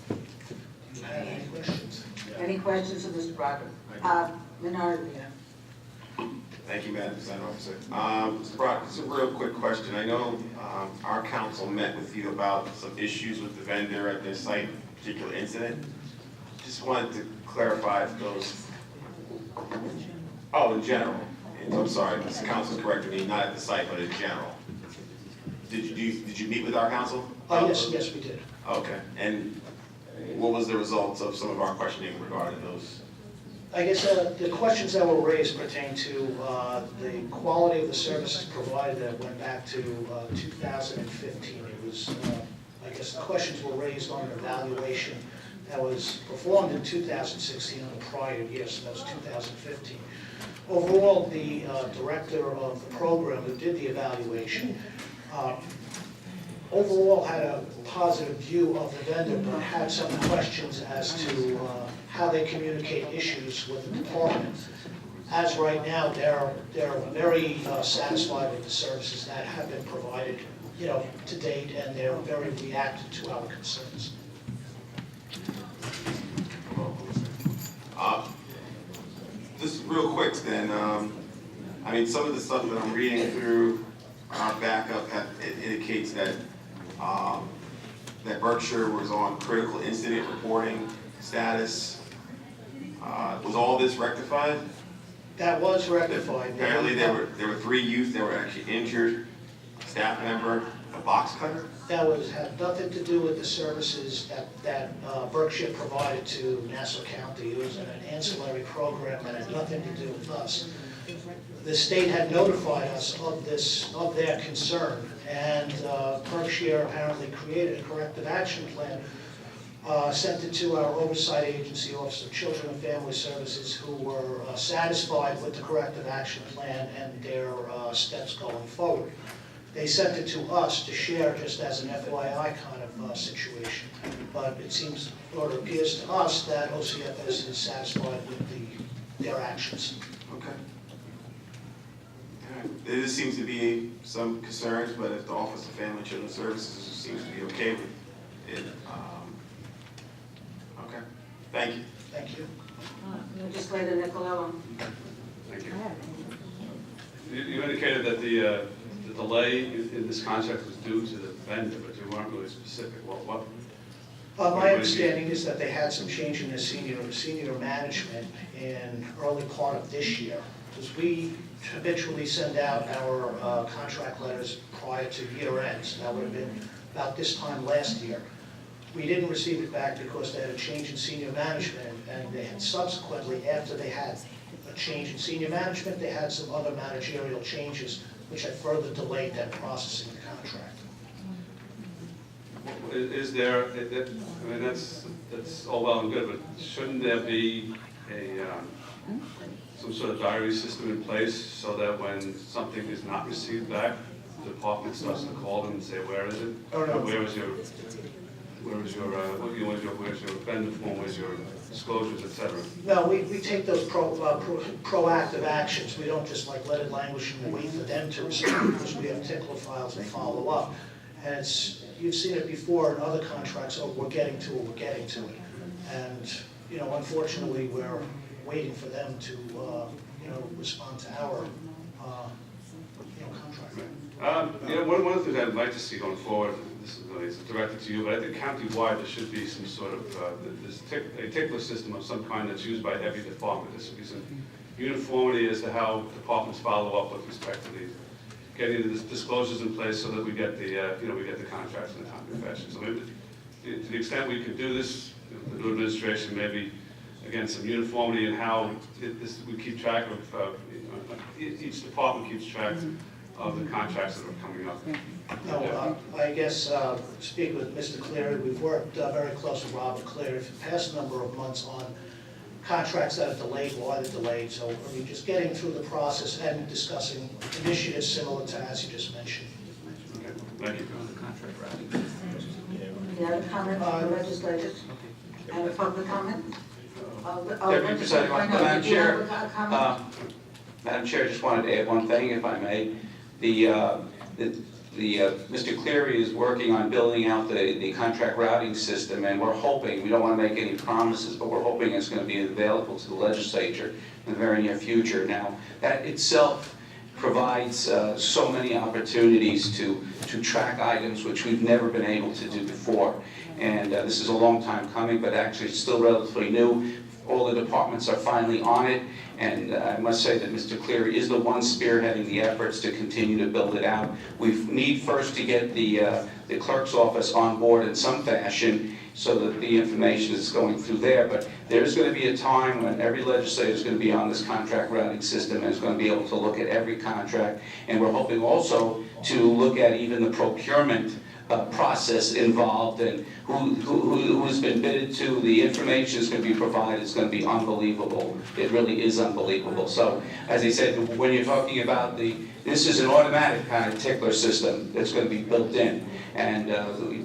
Do you have any questions? any questions of Mr. Broderick? Minority Leader. Thank you, Madam Presiding Officer. Mr. Brock, just a real quick question. I know our council met with you about some issues with the vendor at their site, particular incident. Just wanted to clarify if those, in general. And I'm sorry, Mr. Council's corrected me, not at the site, but in general. Did you meet with our council? Yes, we did. Okay. And what was the results of some of our questioning regarding those? I guess the questions that were raised pertain to the quality of the services provided that went back to 2015. It was, I guess the questions were raised on an evaluation that was performed in 2016 on the prior year, so that was 2015. Overall, the director of the program who did the evaluation overall had a positive view of the vendor, but had some questions as to how they communicate issues with the department. As right now, they're very satisfied with the services that have been provided, to date, and they're very reactive to our concerns. Just real quick then, I mean, some of the stuff that I'm reading through our backup, it indicates that that Berkshire was on critical incident reporting status. Was all this rectified? That was rectified. Apparently there were 3 youth that were actually injured, a staff member, a box cutter. That had nothing to do with the services that Berkshire provided to Nassau County. It was an ancillary program that had nothing to do with us. The state had notified us of their concern, and Berkshire apparently created a corrective action plan, sent it to our oversight agency, Office of Children and Family Services, who were satisfied with the corrective action plan and their steps going forward. They sent it to us to share just as an FYI kind of situation. But it seems, or it appears to us, that OCFS is satisfied with their actions. Okay. All right. There just seems to be some concerns, but if the Office of Family and Children's Services seems to be okay with it, okay. Thank you. Thank you. Legislator Nicolello. Thank you. You indicated that the delay in this contract was due to the vendor, but you weren't really specific. What? My understanding is that they had some change in their senior management in early part of this year, because we habitually send out our contract letters prior to year end, so that would have been about this time last year. We didn't receive it back because they had a change in senior management, and they had subsequently, after they had a change in senior management, they had some other managerial changes which had further delayed that processing the contract. is there, I mean, that's all well and good, but shouldn't there be some sort of diary system in place so that when something is not received back, the department starts to call them and say, where is it? Oh, no. Where's your vendor form, where's your disclosures, et cetera? No, we take those proactive actions. We don't just like let it languish and wait for them to respond, because we have tickler files and follow up. And it's, you've seen it before in other contracts, oh, we're getting to it, we're getting to it. And, you know, unfortunately, we're waiting for them to, respond to our, contract. One of the things I'd like to see going forward, this is directed to you, but I think countywide there should be some sort of, a tickler system of some kind that's used by every department. There should be some uniformity as to how departments follow up with respect to these, getting the disclosures in place so that we get the, we get the contracts in a timely fashion. So maybe, to the extent we can do this, the new administration, maybe, again, some uniformity in how we keep track of, each department keeps track of the contracts that are coming up. No, I guess, speaking with Mr. Cleary, we've worked very close with Robert Cleary for the past number of months on contracts that are delayed, why they're delayed. So I mean, just getting through the process and discussing initiatives similar to as you just mentioned. Okay, thank you. Any other comment from the legislators? And a public comment? Deputy Presiding Officer, Madam Chair, Madam Chair, just wanted to add one thing, if I may. Mr. Cleary is working on building out the contract routing system, and we're hoping, we don't want to make any promises, but we're hoping it's going to be available to the legislature in the very near future. Now, that itself provides so many opportunities to track items which we've never been able to do before. And this is a long time coming, but actually it's still relatively new. All the departments are finally on it, and I must say that Mr. Cleary is the one spearheading the efforts to continue to build it out. We need first to get the clerk's office on board in some fashion so that the information is going through there, but there's going to be a time when every legislator is going to be on this contract routing system and is going to be able to look at every contract, and we're hoping also to look at even the procurement process involved and who has been bidded to. The information is going to be provided. It's going to be unbelievable. It really is unbelievable. So, as I said, when you're talking about this is an automatic kind of tickler system that's going to be built in, and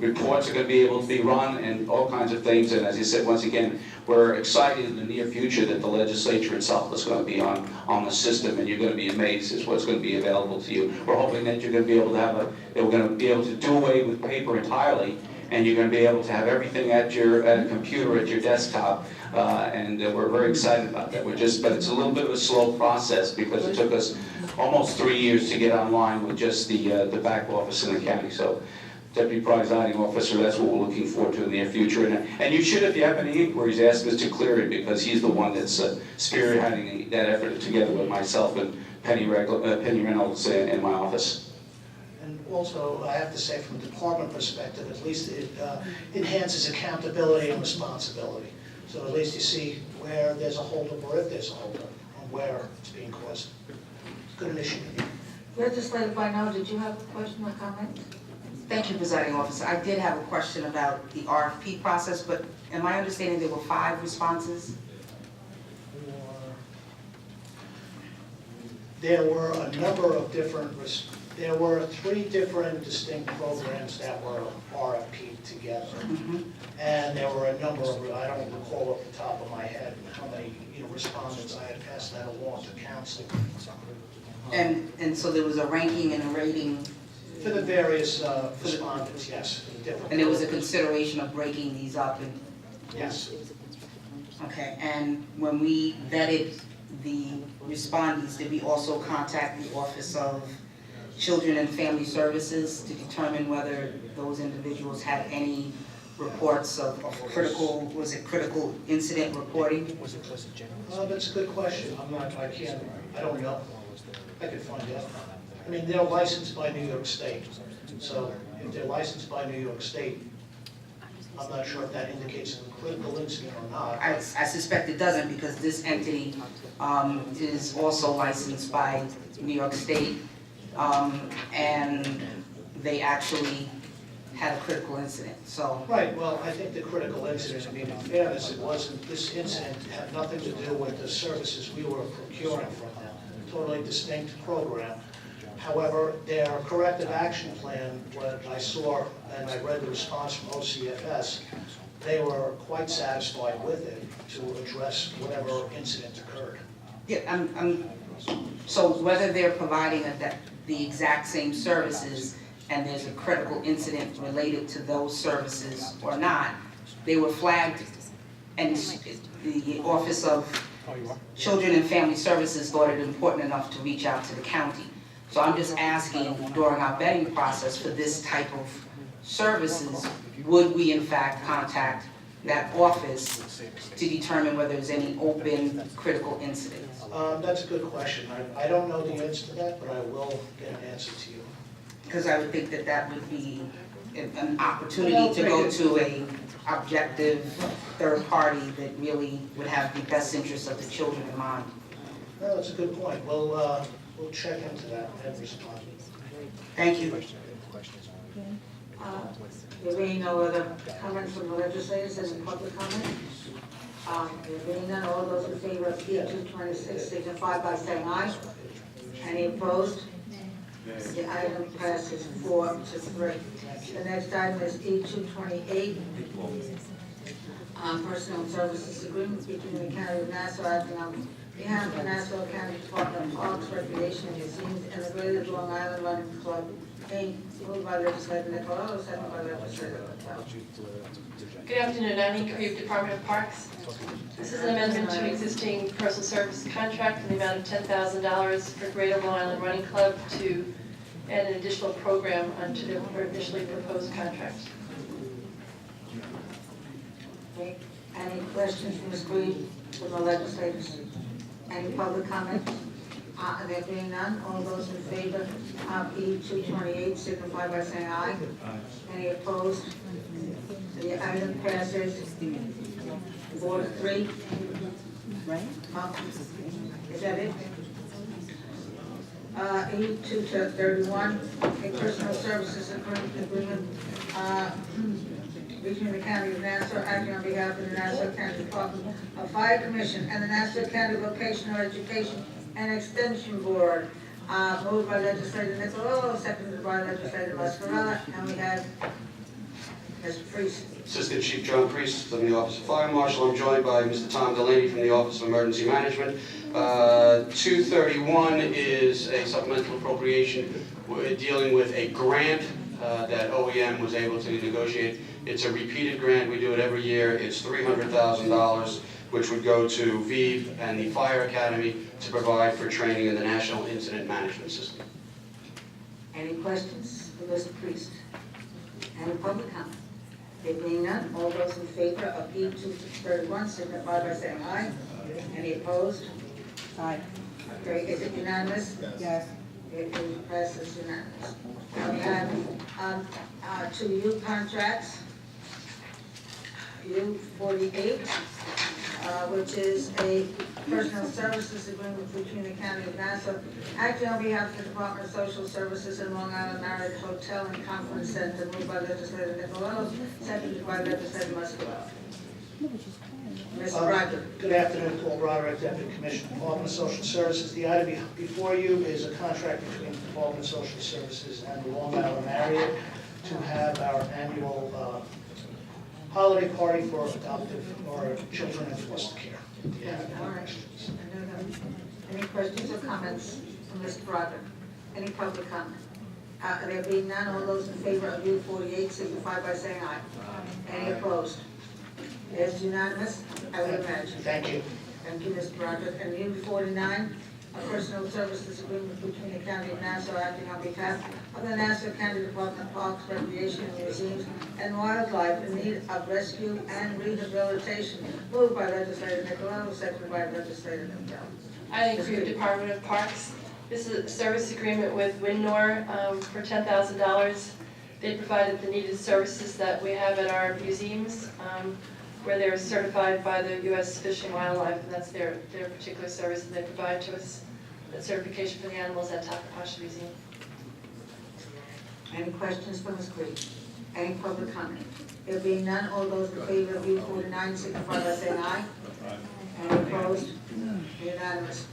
reports are going to be able to be run and all kinds of things. And as I said, once again, we're excited in the near future that the legislature itself is going to be on the system, and you're going to be amazed at what's going to be available to you. We're hoping that you're going to be able to that we're going to be able to do away with paper entirely, and you're going to be able to have everything at a computer at your desktop, and we're very excited about that. But it's a little bit of a slow process because it took us almost 3 years to get online with just the back office in the county. So, Deputy Presiding Officer, that's what we're looking forward to in the near future. And you should, if you have any inquiries, ask Mr. Cleary, because he's the one that's spearheading that effort together with myself and Penny Reynolds in my office. And also, I have to say, from a department perspective, at least it enhances accountability and responsibility. So at least you see where there's a holdup or if there's a holdup and where it's being caused. It's a good initiative. Legislator Bynum, did you have a question or comment? Thank you, Presiding Officer. I did have a question about the RFP process, but am I understanding there were 5 responses? There were a number of there were 3 different distinct programs that were RFP'd together. And there were a number of, I don't recall off the top of my head how many respondents. I had passed that along to council. And so there was a ranking and a rating? For the various respondents, yes. And there was a consideration of breaking these up? Yes. Okay, and when we vetted the respondents, did we also contact the Office of Children and Family Services to determine whether those individuals had any reports of critical incident reporting? That's a good question. I don't know. I could find out. I mean, they're licensed by New York State. So if they're licensed by New York State, I'm not sure if that indicates a critical incident or not. I suspect it doesn't, because this entity is also licensed by New York State, and they actually had a critical incident, so. Right, well, I think the critical incident, I mean, in fairness, it wasn't, this incident had nothing to do with the services we were procuring from them. Totally distinct program. However, their corrective action plan, what I saw, and I read the response from OCFS, they were quite satisfied with it to address whatever incident occurred. Yeah, so whether they're providing the exact same services and there's a critical incident related to those services or not, they were flagged, and the Office of Children and Family Services thought it important enough to reach out to the county. So I'm just asking, during our vetting process for this type of services, would we in fact contact that office to determine whether there's any open critical incidents? That's a good question. I don't know the answer to that, but I will get an answer to you. Because I would think that that would be an opportunity to go to a objective third party that really would have the best interests of the children in mind. No, that's a good point. We'll check into that and respond. Thank you. There being no other comments from the legislators, any public comment? There being none, all those in favor of E226 signify by saying aye. Any opposed? The item passes 4-3. The next item is E228, Personnel and Services Agreement between the County of Nassau acting on behalf of the Nassau County Department of Parks, Recreation, and Museums, and the Greater Long Island Running Club, Inc., moved by legislator Nicolau, second by legislator Patel. Good afternoon, Annie Creve, Department of Parks. This is an amendment to an existing personal service contract in the amount of $10,000 for Greater Long Island Running Club to add an additional program onto the initially proposed contract. Okay. Any questions from Ms. Green, from the legislators? Any public comment? There being none, all those in favor of E228 signify by saying aye. Any opposed? The item passes 4-3. Right? Is that it? E231, a personal services agreement between the County of Nassau acting on behalf of the Nassau County Department of Fire Commission and the Nassau County Vocational Education and Extension Board, moved by legislator Nicolau, seconded by legislator Mascarella, and we have Mr. Priest. Assistant Chief John Priest from the Office of Fire Marshal. I'm joined by Mr. Tom Delaney from the Office of Emergency Management. 231 is a supplemental appropriation. We're dealing with a grant that OEM was able to negotiate. It's a repeated grant. We do it every year. It's $300,000, which would go to VIV and the Fire Academy to provide for training in the National Incident Management System. Any questions for Mr. Priest? Any public comment? There being none, all those in favor of E231 signify by saying aye. Any opposed? Aye. Okay, is it unanimous? Yes. It passes unanimous. We have 2 U contracts. U48, which is a personal services agreement between the County of Nassau, acting on behalf of the Department of Social Services and Long Island Marriott Hotel and Conference Center, moved by legislator Nicolau, seconded by legislator Mascarella. Mr. Broderick. Good afternoon, Paul Broderick, Deputy Commissioner, Department of Social Services. The item before you is a contract between the Department of Social Services and the Long Island Marriott to have our annual holiday party for adoptive or children in foster care. Do you have All any right. questions? Any questions or comments from Mr. Broderick? Any public comment? There being none, all those in favor of U48 signify by saying aye. Any opposed? It's unanimous, I would imagine. Thank you. Thank you, Mr. Broderick. And U49, a personal services agreement between the County of Nassau acting on behalf of the Nassau County Department of Parks, Recreation, and Museums and Wildlife in need of rescue and rehabilitation, moved by legislator Nicolau, seconded by legislator Patel. I agree with Department of Parks. This is a service agreement with Windnor for $10,000. They provided the needed services that we have at our museums, where they're certified by the U.S. Fish and Wildlife, and that's their particular service that they provide to us, that certification for the animals at Takapashi Museum. Any questions for Ms. Green? Any public comment? There being none, all those in favor of E49 signify by saying aye. Any opposed? Unanimous.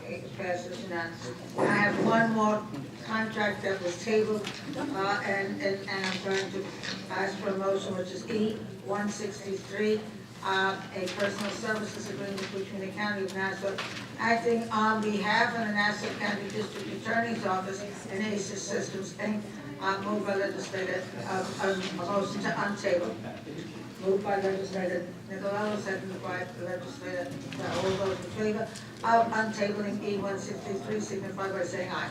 Okay, it passes unanimously. I have one more contract that was tabled, and I'm going to ask for a motion, which is E163, a personal services agreement between the County of Nassau, acting on behalf of the Nassau County District Attorney's Office and ACES Systems, Inc., moved by legislator, a motion to untable. Moved by legislator Nicolao, seconded by legislator, all those in favor of untabling E163 signify by saying aye.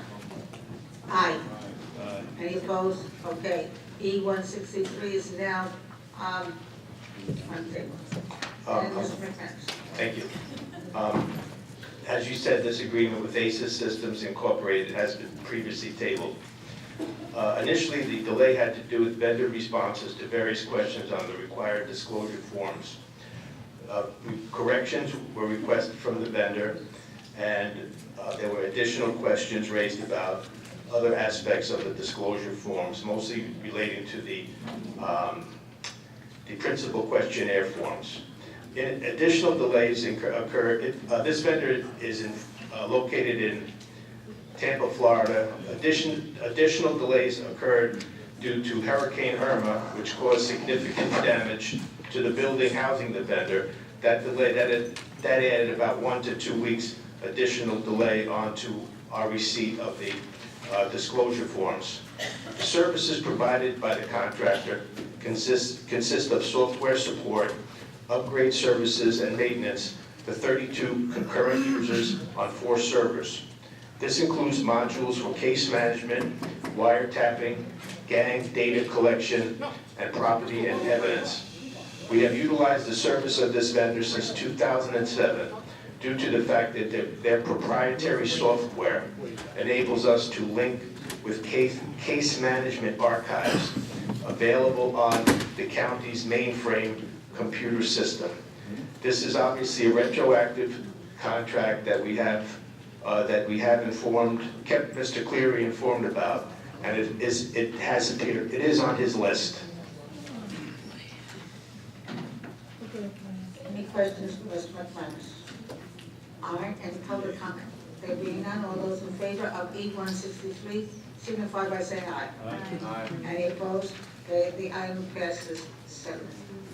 Aye. Any opposed? Okay. E163 is now untabled. And Mr. McManus. Thank you. As you said, this agreement with ACES Systems Incorporated has been previously tabled. Initially, the delay had to do with vendor responses to various questions on the required disclosure forms. Corrections were requested from the vendor, and there were additional questions raised about other aspects of the disclosure forms, mostly relating to the principal questionnaire forms. Additional delays occurred. This vendor is located in Tampa, Florida. Additional delays occurred due to Hurricane Irma, which caused significant damage to the building housing the vendor. That added about 1 to 2 weeks additional delay onto our receipt of the disclosure forms. The services provided by the contractor consist of software support, upgrade services, and maintenance for 32 concurrent users on 4 servers. This includes modules for case management, wiretapping, gang data collection, and property and evidence. We have utilized the service of this vendor since 2007 due to the fact that their proprietary software enables us to link with case management archives available on the county's mainframe computer system. This is obviously a retroactive contract that we have kept Mr. Cleary informed about, and it is on his list. Any questions for Mr. McManus? All right, any public comment? There being none, all those in favor of E163 signify by saying aye. Aye. Any opposed? Okay, the item passes 7.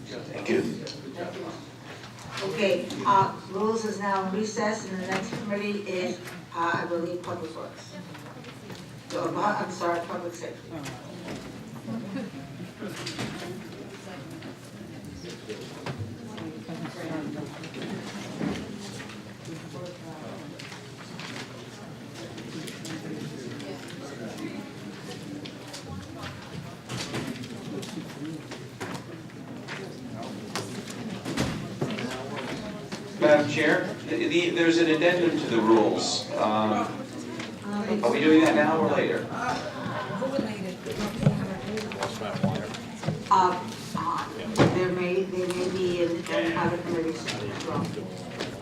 Thank you. Thank you. Okay, rules is now in recess, and the next committee is, I believe, Public Works. So, I'm sorry, Public Safety. Madam Chair, there's an addendum to the rules. Are we doing that now or later? There may be in other committees as well.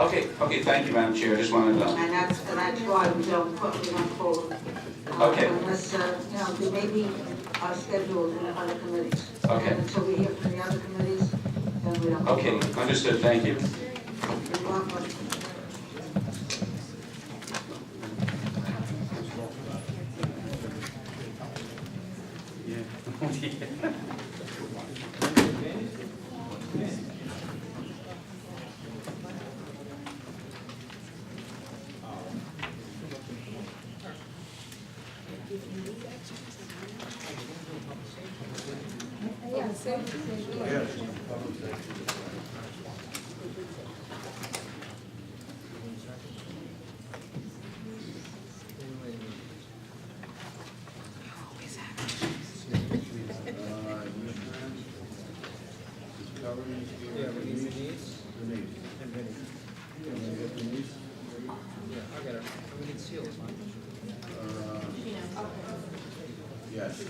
Okay, thank you, Madam Chair, I just wanted to know. And that's why we don't pull. Okay. Unless, they may be scheduled in other committees. Okay. And until we hear from the other committees, then we don't. Okay, understood, thank you. You're welcome. Yes.